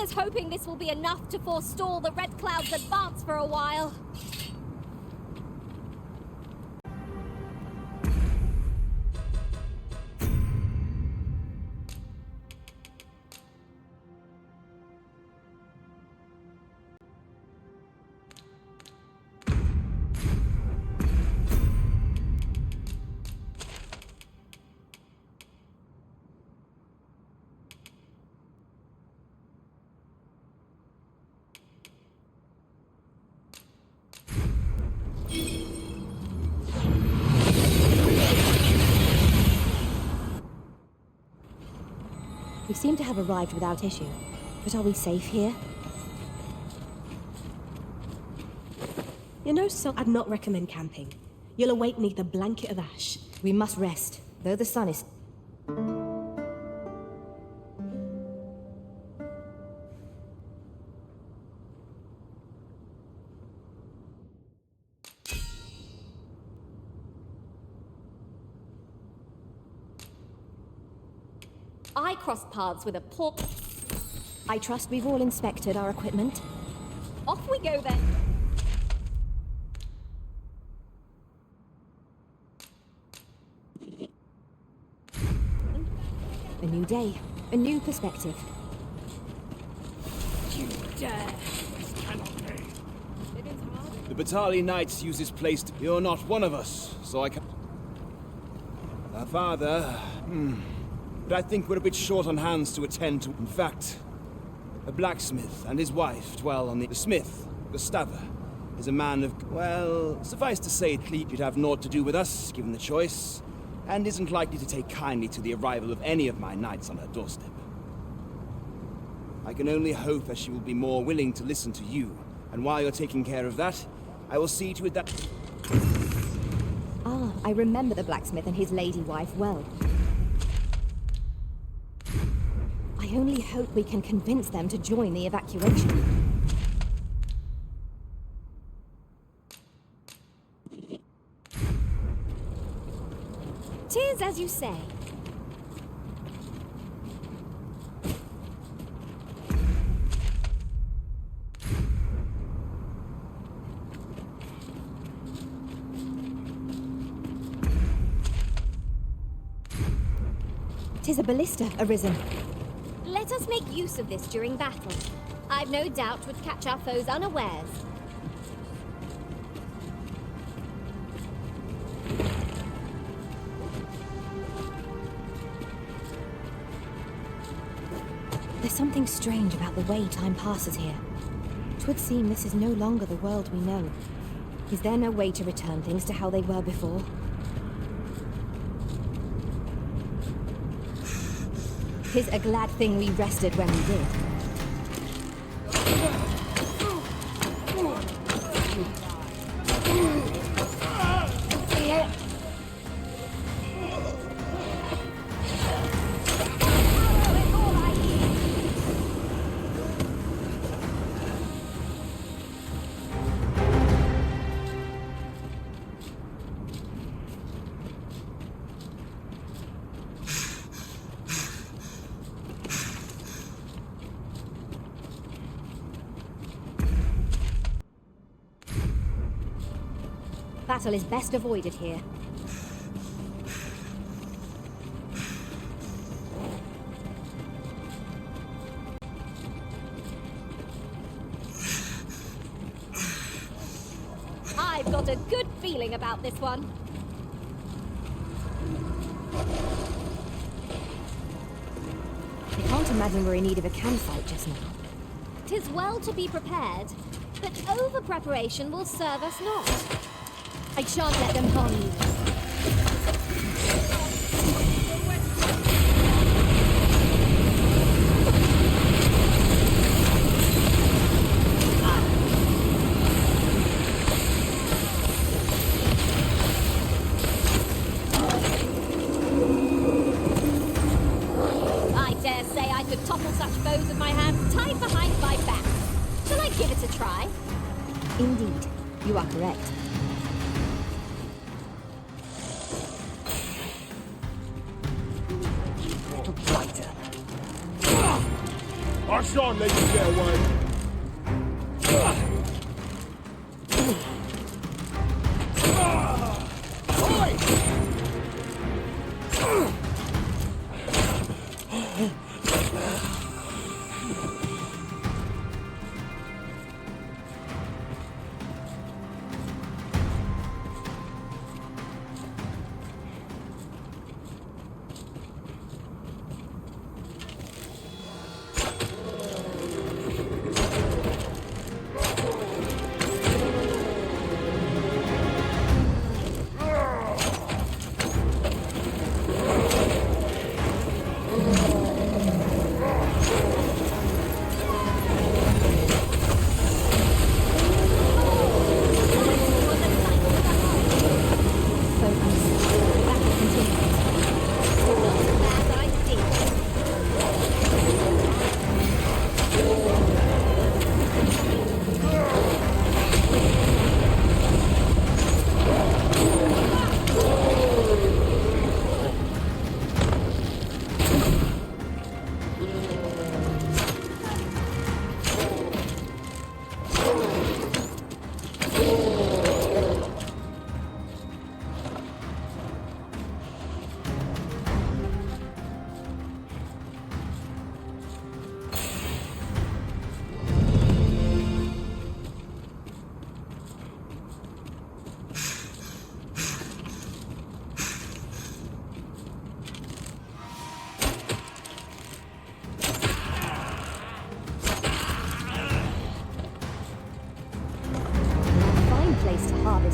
Here's hoping this will be enough to forestall the Red Cloud's advance for a while. We seem to have arrived without issue. But are we safe here? You know, so I'd not recommend camping. You'll awake neath a blanket of ash. We must rest, though the sun is... I crossed paths with a poor... I trust we've all inspected our equipment. Off we go then. A new day, a new perspective. You dare! This cannot be. The Battalion Knights use this place to... You're not one of us, so I can... Our father... But I think we're a bit short on hands to attend to. In fact, a blacksmith and his wife dwell on the smith, Gustava, is a man of... Well, suffice to say, he'd have naught to do with us, given the choice, and isn't likely to take kindly to the arrival of any of my knights on her doorstep. I can only hope that she will be more willing to listen to you, and while you're taking care of that, I will see to it that... Ah, I remember the blacksmith and his lady wife well. I only hope we can convince them to join the evacuation. Tis as you say. Tis a ballista arisen. Let us make use of this during battle. I've no doubt would catch our foes unawares. There's something strange about the way time passes here. 'Twould seem this is no longer the world we know. Is there no way to return things to how they were before? 'Tis a glad thing we rested when we did. Battle is best avoided here. I've got a good feeling about this one. I can't imagine we're in need of a campsite just now. 'Tis well to be prepared, but over-preparation will serve us not. I shan't let them harm you. I dare say I could topple such foes with my hands tied behind my back. Shall I give it a try? Indeed, you are correct. I Shan't let you get away.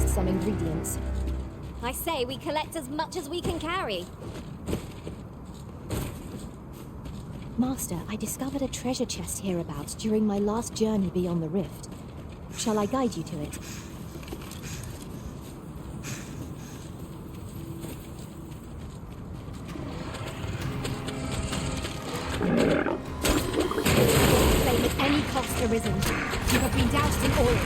Some ingredients. I say we collect as much as we can carry. Master, I discovered a treasure chest hereabouts during my last journey beyond the rift. Shall I guide you to it? Claim at any cost arisen. You have been doused in oil.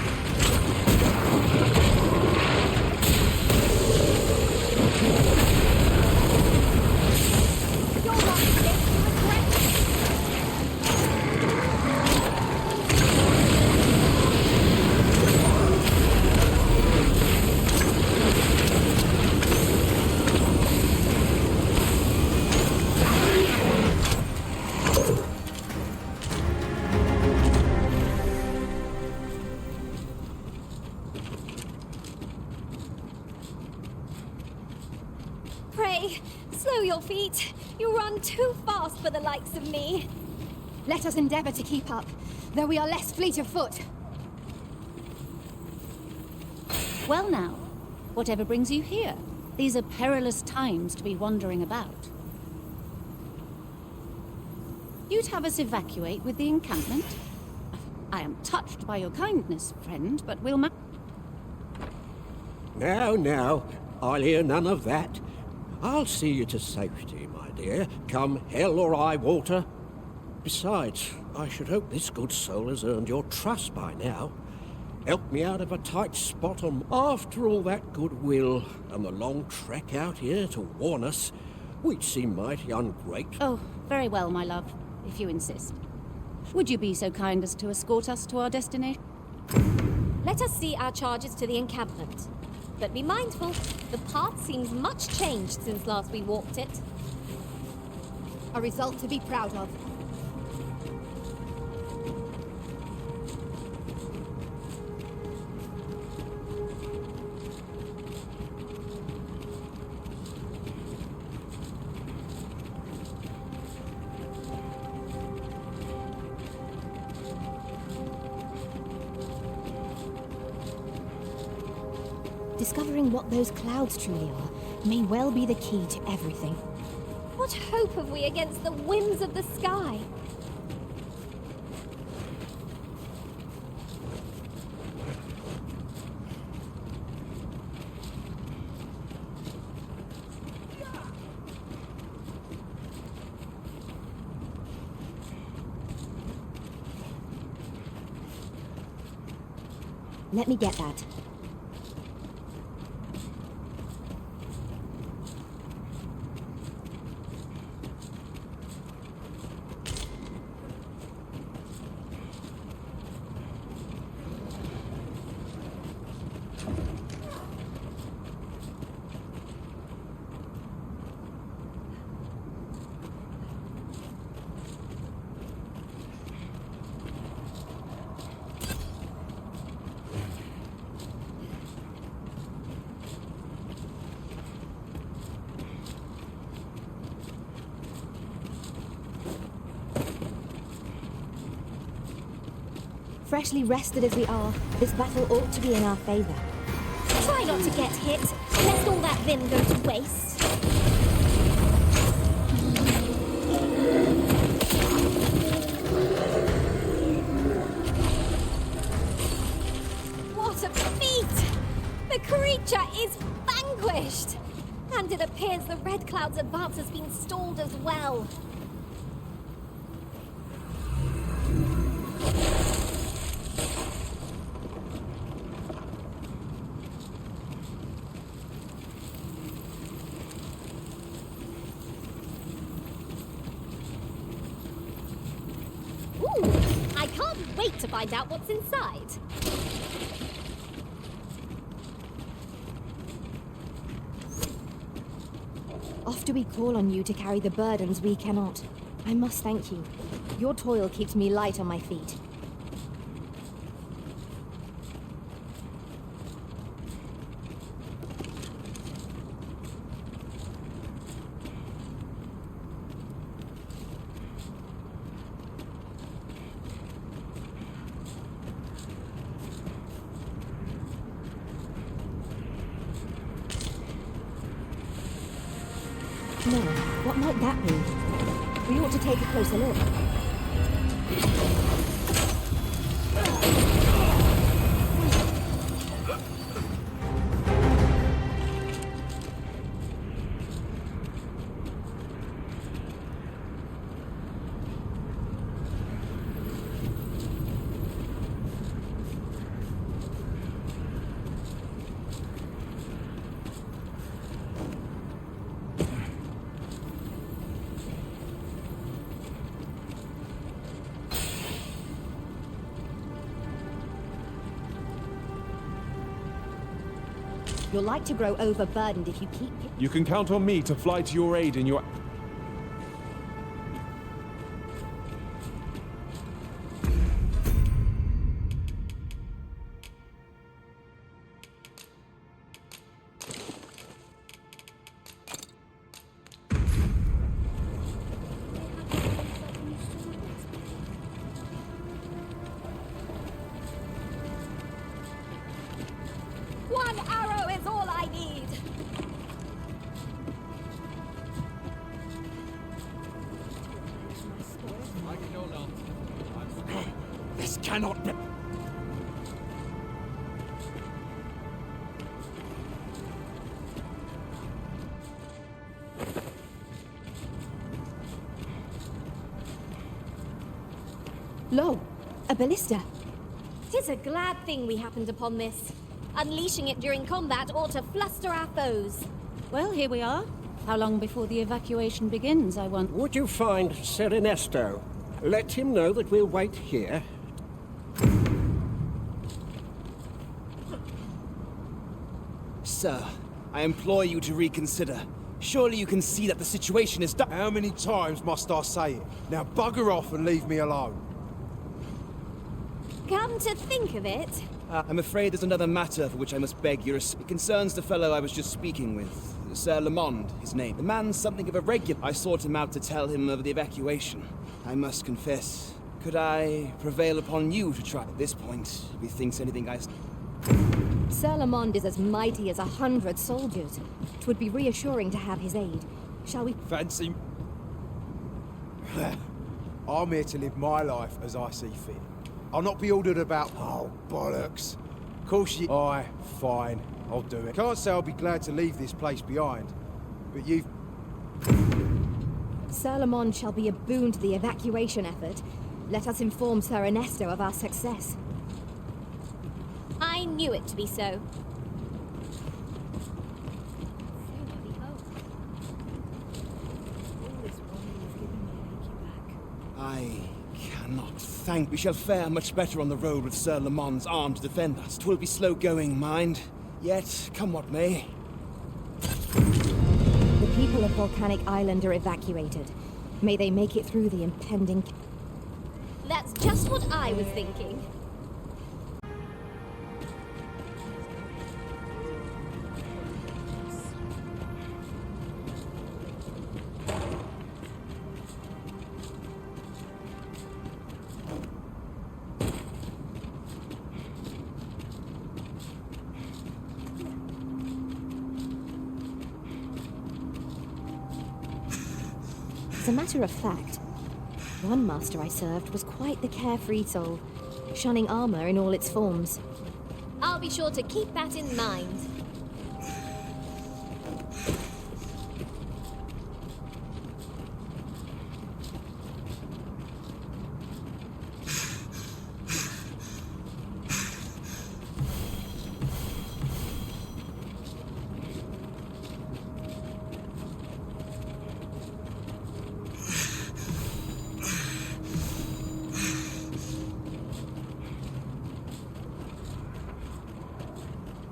Pray, slow your feet. You run too fast for the likes of me. Let us endeavor to keep up, though we are less fleet of foot. Well now, whatever brings you here? These are perilous times to be wandering about. You'd have us evacuate with the encampment? I am touched by your kindness, friend, but we'll Now, I'll hear none of that. I'll see you to safety, my dear, come hell or high water. Besides, I should hope this good soul has earned your trust by now. Helped me out of a tight spot after all that goodwill and the long trek out here to warn us, we'd seem mighty ungrateful. Oh, very well, my love, if you insist. Would you be so kind as to escort us to our destination? Let us see our charges to the encampment. But be mindful, the path seems much changed since last we walked it. A result to be proud of. Discovering what those clouds truly are may well be the key to everything. What hope have we against the whims of the sky? Let me get that. Freshly rested as we are, this battle ought to be in our favor. Try not to get hit, lest all that vim go to waste. What a feat! The creature is vanquished! And it appears the Red Cloud's advance has been stalled as well. Ooh, I can't wait to find out what's inside. Oft do we call on you to carry the burdens we cannot. I must thank you. Your toil keeps me light on my feet. No, what might that be? We ought to take a closer look. You're like to grow overburdened if you keep... You can count on me to fly to your aid in your... One arrow is all I need. This cannot be... Lo, a ballista. 'Tis a glad thing we happened upon this. Unleashing it during combat ought to fluster our foes. Well, here we are. How long before the evacuation begins, I wonder? Would you find Sir Ernesto? Let him know that we'll wait here. Sir, I implore you to reconsider. Surely you can see that the situation is done. How many times must I say it? Now bugger off and leave me alone. Come to think of it, I'm afraid there's another matter for which I must beg your... It concerns the fellow I was just speaking with. Sir Lamond, his name. The man's something of a regular. I sought him out to tell him of the evacuation. I must confess, could I prevail upon you to try? At this point, if he thinks anything I... Sir Lamond is as mighty as 100 soldiers. 'Twould be reassuring to have his aid. Shall we... Fancy... I'm here to live my life as I see fit. I'll not be ordered about... Oh, bollocks. Of course you... Aye, fine. I'll do it. Can't say I'll be glad to leave this place behind. But you've... Sir Lamond shall be a boon to the evacuation effort. Let us inform Sir Ernesto of our success. I knew it to be so. I cannot thank... We shall fare much better on the road with Sir Lamond's arm to defend us. 'Twill be slow going, mind. Yet, come what may. The people of Volcanic Island are evacuated. May they make it through the impending... That's just what I was thinking. As a matter of fact, one master I served was quite the carefree soul, shunning armor in all its forms. I'll be sure to keep that in mind.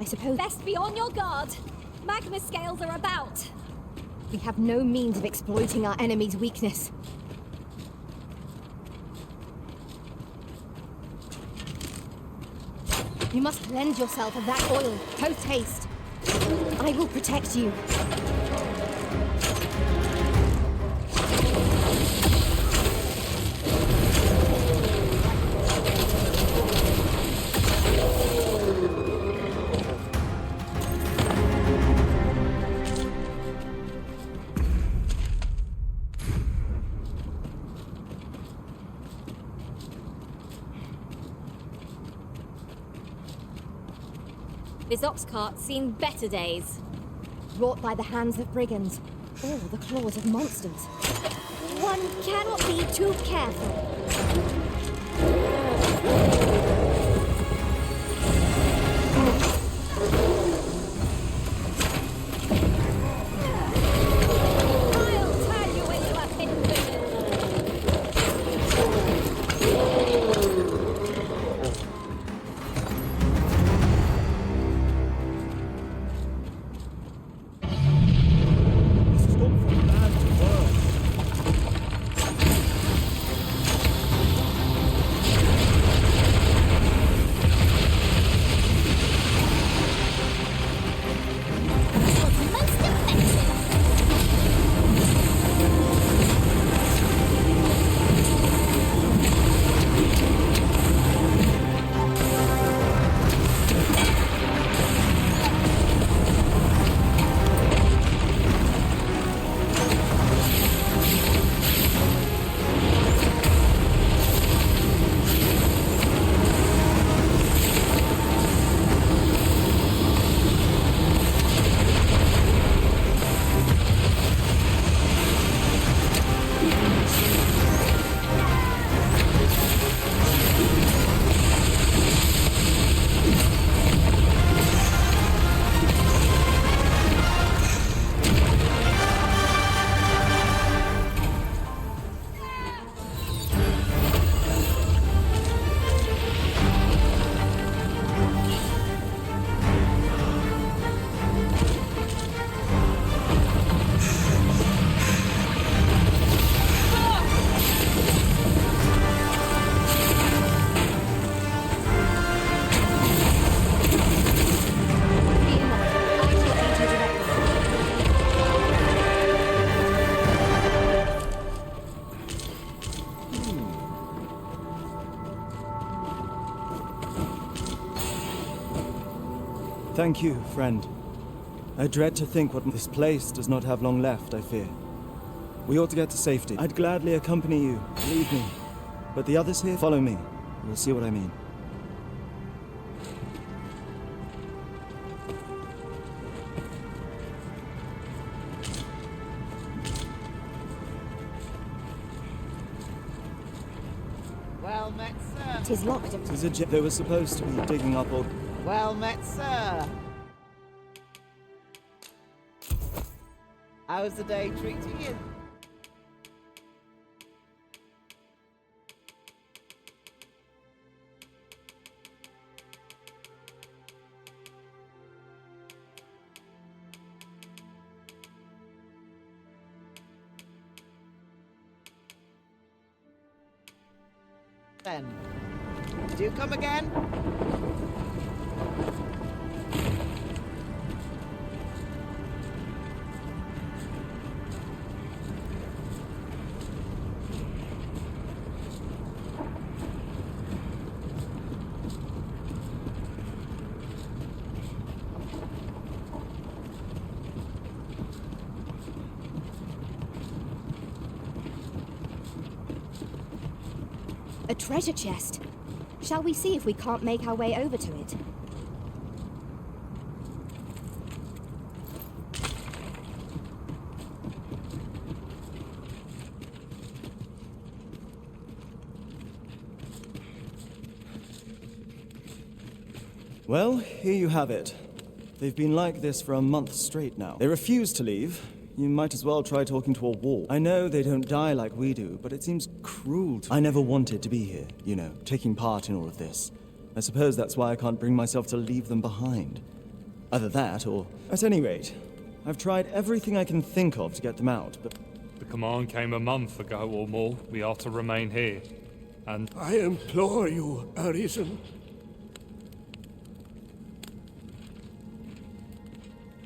I suppose Best be on your guard. Magma scales are about. we have no means of exploiting our enemy's weakness. You must cleanse yourself of that oil, post haste. I will protect you. This ox cart's seen better days. Wrought by the hands of brigands, or the claws of monsters. One cannot be too careful. I'll turn you into a pinfish. Thank you, friend. I dread to think what this place does not have long left, I fear. We ought to get to safety. I'd gladly accompany you, believe me. But the others here, follow me. You'll see what I mean. Well met, sir. It is locked. They were supposed to be digging up all... Well met, sir. How's the day treating you? Then, do come again? A treasure chest. Shall we see if we can't make our way over to it? Well, here you have it. They've been like this for a month straight now. They refuse to leave. You might as well try talking to a wall. I know they don't die like we do, but it seems cruel to... I never wanted to be here, you know, taking part in all of this. I suppose that's why I can't bring myself to leave them behind. Either that, or... At any rate, I've tried everything I can think of to get them out, but... The command came a month ago or more. We are to remain here. And... I implore you, Arisen.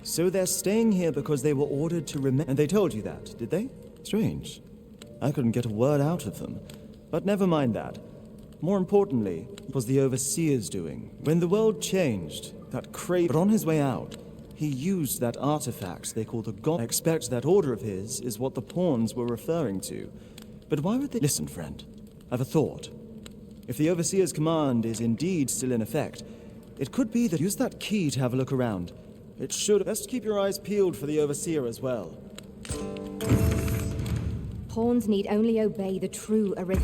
So they're staying here because they were ordered to remain... And they told you that, did they? Strange. I couldn't get a word out of them. But never mind that. More importantly, what was the Overseer's doing? When the world changed, that But on his way out, he used that artifact they call the God. I expect that order of his is what the pawns were referring to. But why would they... Listen, friend. I've a thought. If the Overseer's command is indeed still in effect, it could be that... Use that key to have a look around. It should... Best keep your eyes peeled for the Overseer as well. Pawns need only obey the true Arisen.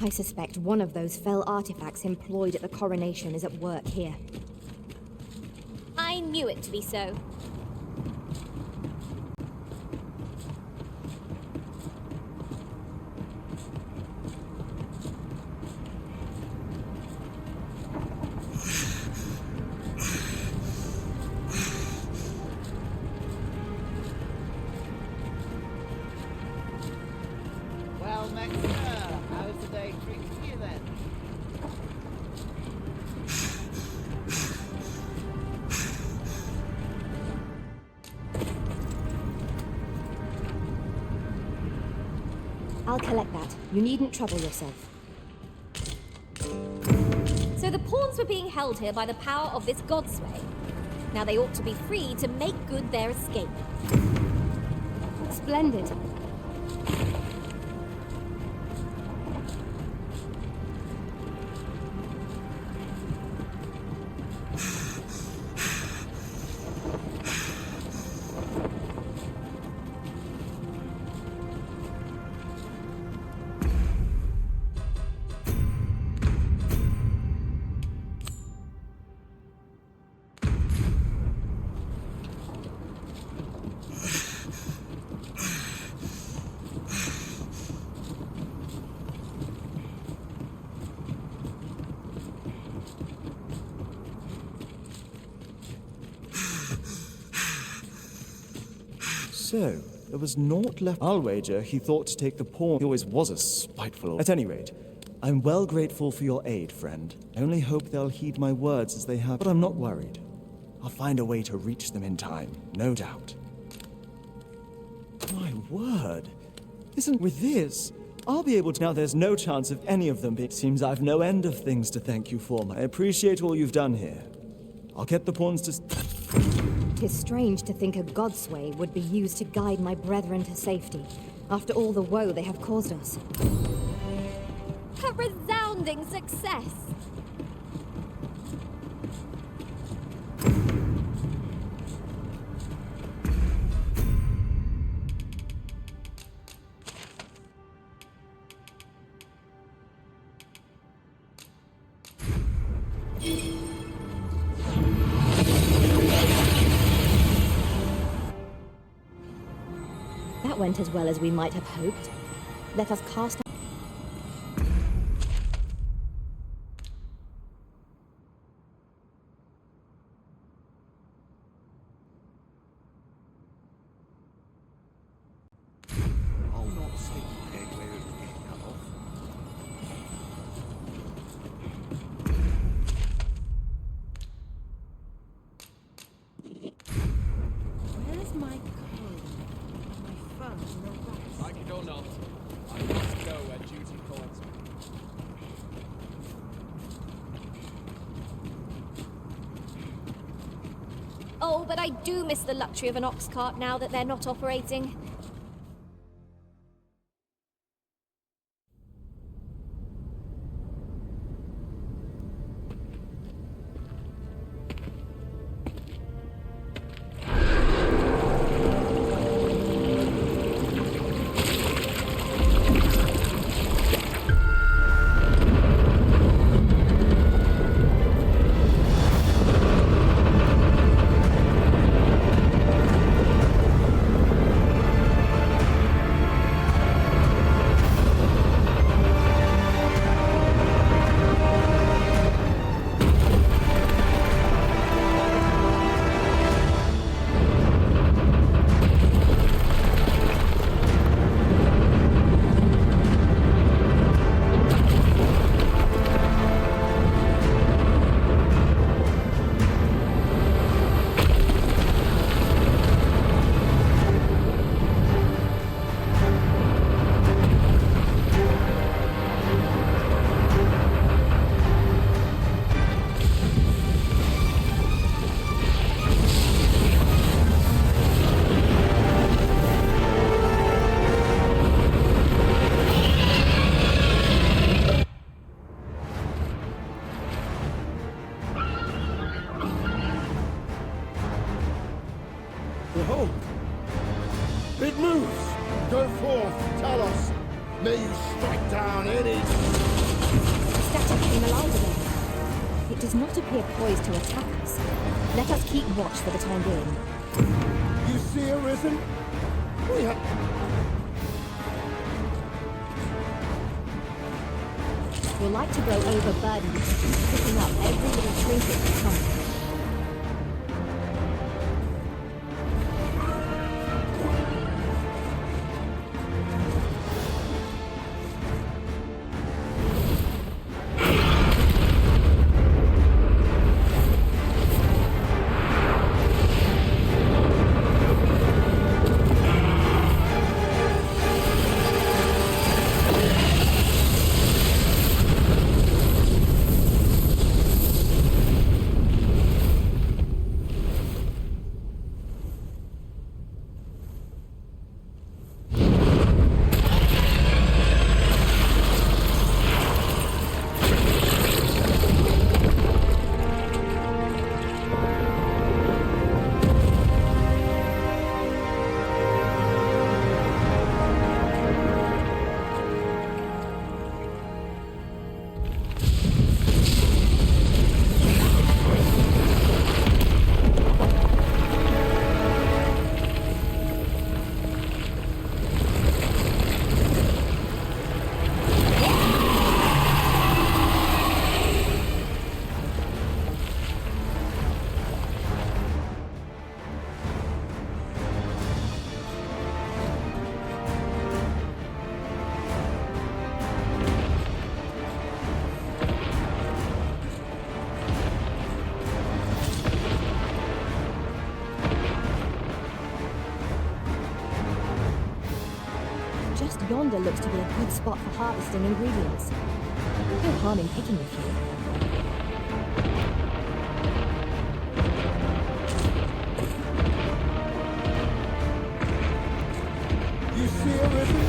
I suspect one of those fell artifacts employed at the coronation is at work here. I knew it to be so. Well, met, sir. How's the day treating you then? I'll collect that. You needn't trouble yourself. So the pawns were being held here by the power of this godsway. Now they ought to be free to make good their escape. Splendid. So, there was naught left. I'll wager he thought to take the pawn. He always was a spiteful... At any rate, I'm well grateful for your aid, friend. I only hope they'll heed my words as they have. But I'm not worried. I'll find a way to reach them in time, no doubt. My word. Isn't with this... I'll be able to... Now there's no chance of any of them being... Seems I've no end of things to thank you for. I appreciate all you've done here. I'll get the pawns to... 'Tis strange to think a godsway would be used to guide my brethren to safety, after all the woe they have caused us. A resounding success! That went as well as we might have hoped. Let us cast... I'll not stick your head where it can come off. Where's my code? My phone, no rest. Like it or not, I must go where duty calls me. Oh, Oh, but I do miss the luxury of an ox cart now that they're not operating. Behold! It moves! Go forth, Talos! May you strike down any... The statue came alive again. It does not appear poised to attack us. Let us keep watch for the time being. You see, Arisen? We have... You'll like to grow overburdened, picking up every little trinket that comes. Yonder looks to be a good spot for harvesting ingredients. No harm in picking a few. You see, Arisen?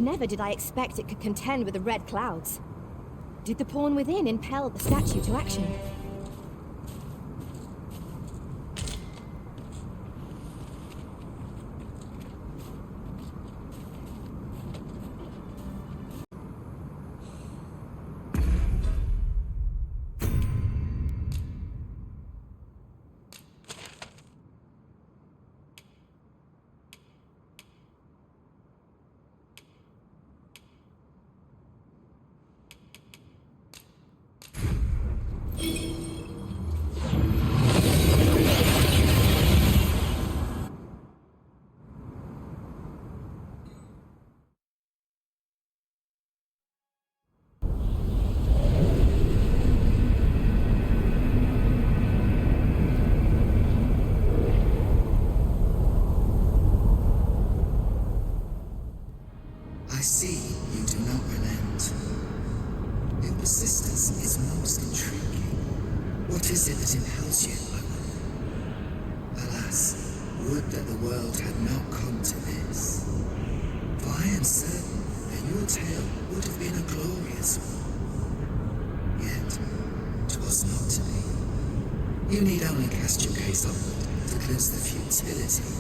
Never did I expect it could contend with the red clouds. Did the pawn within impel the statue to action? I see you do not relent. Your persistence is most intriguing. What is it that impels you, I wonder? Alas, would that the world had not come to this. For I am certain that your tale would have been a glorious one. Yet, 'twas not to be. You need only cast your gaze upward to glimpse the futility.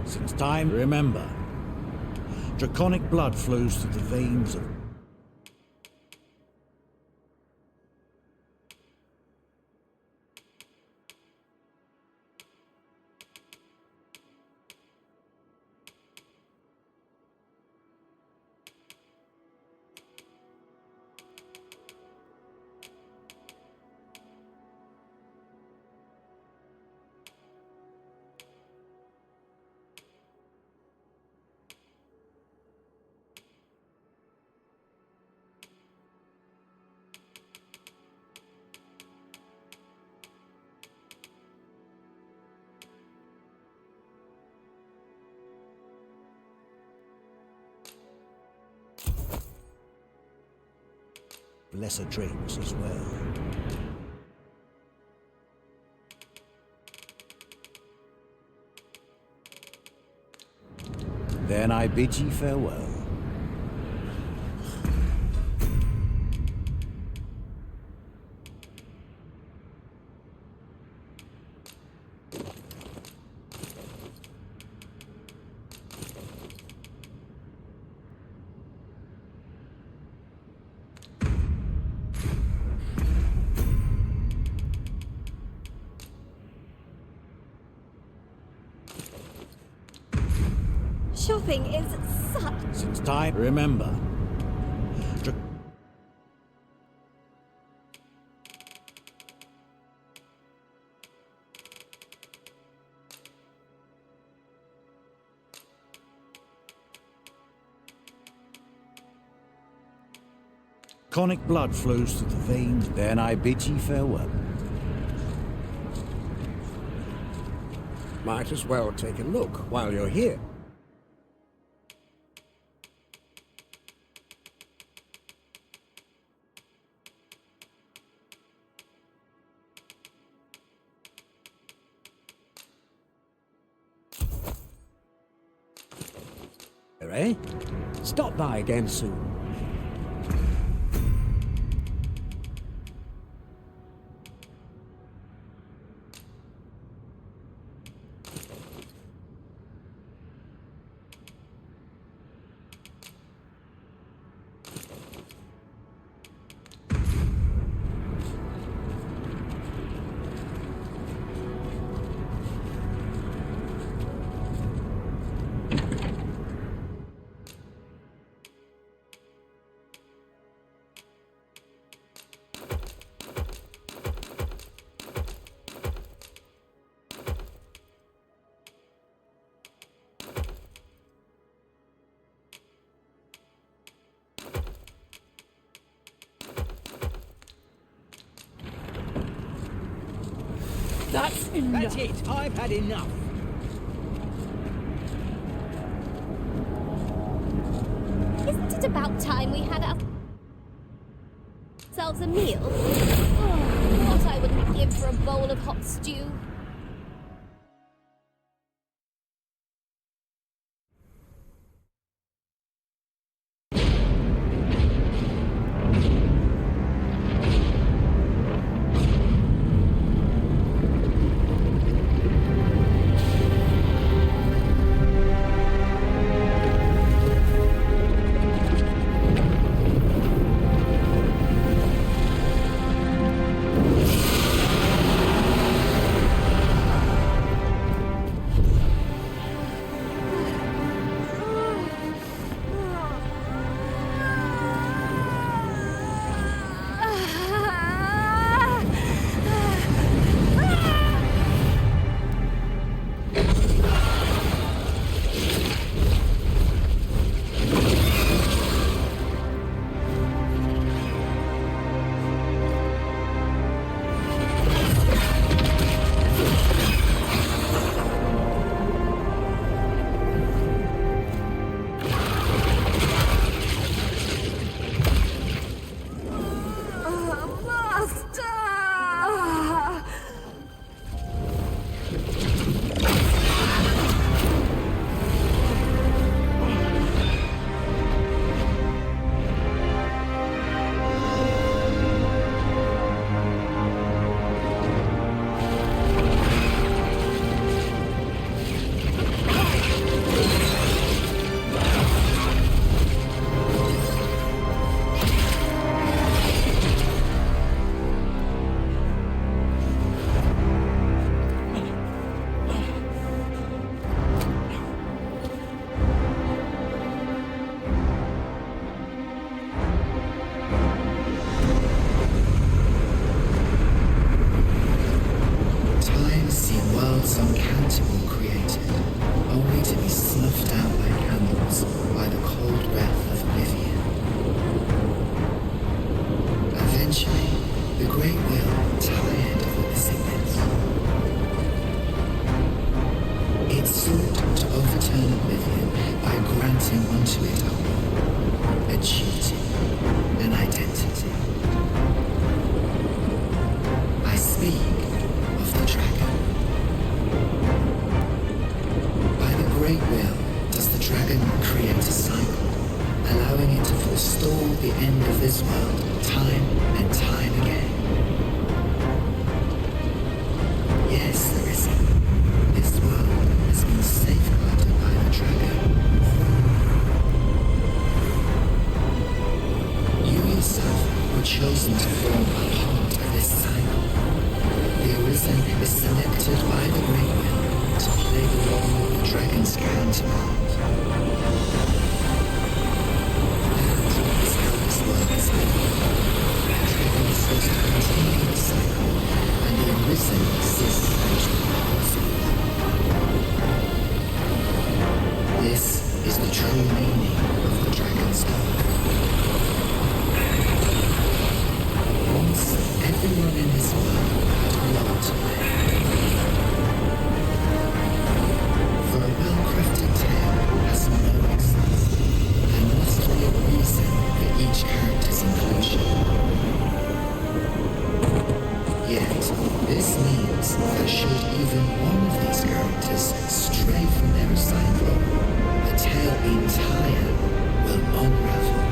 Since time, remember, draconic blood flows through the veins of... lesser drinks as well. Then I bid ye farewell. Shopping is such... Since time, remember. Draconic blood flows through the veins, then I bid ye farewell. Might as well take a look while you're here. Eh? Stop by again soon. That's enough. That's it. I've had enough. Isn't it about time we had ourselves a meal? Oh, what I wouldn't give for a bowl of hot stew. to be snuffed out like candles by the cold breath of oblivion. Eventually, the Great Will tired of witnessing this. It sought to overturn oblivion by granting unto it a duty, an identity. I speak of the dragon. By the Great Will does the dragon create a cycle, allowing it to forestall the end of this world time and time again. Yes, there is. This world has been safeguarded by the dragon. You yourself were chosen to form a part of this cycle. The Arisen is selected by the Great Will to play the role of the dragon's counterpart. That is how this world is built. The dragon is supposed to continue the cycle, and the Arisen exists as the cause of it. This is the true meaning of the dragon's code. Once, everyone in this world had a role to play. For a well-crafted tale has no excess. There must be a reason for each character's inclusion. Yet, this means that should even one of these characters stray from their assigned role, the tale entire will unravel.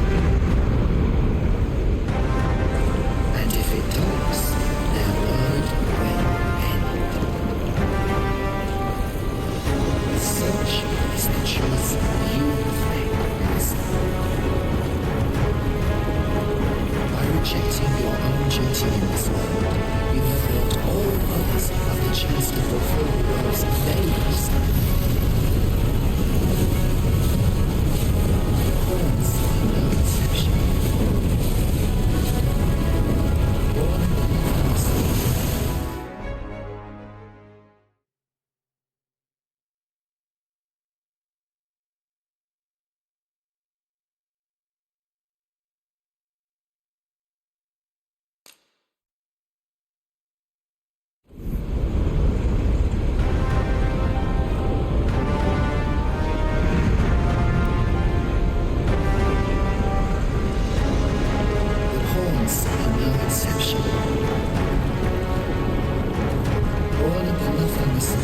And if it does, their word will end. Such is the choice you have made, by rejecting your own duty in this world, you have robbed all others of the chance to fulfill the roles they have signed. Pawns are no exception. Born in the Northwest.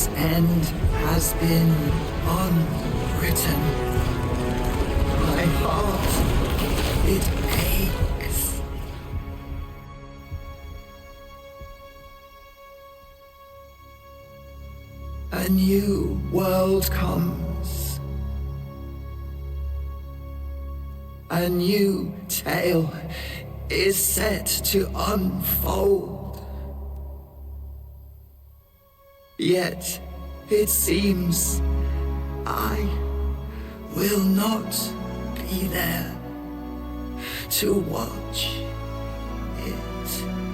its end has been unwritten. My heart, it aches. A new world comes. A new tale is set to unfold. Yet, it seems I will not be there to watch it.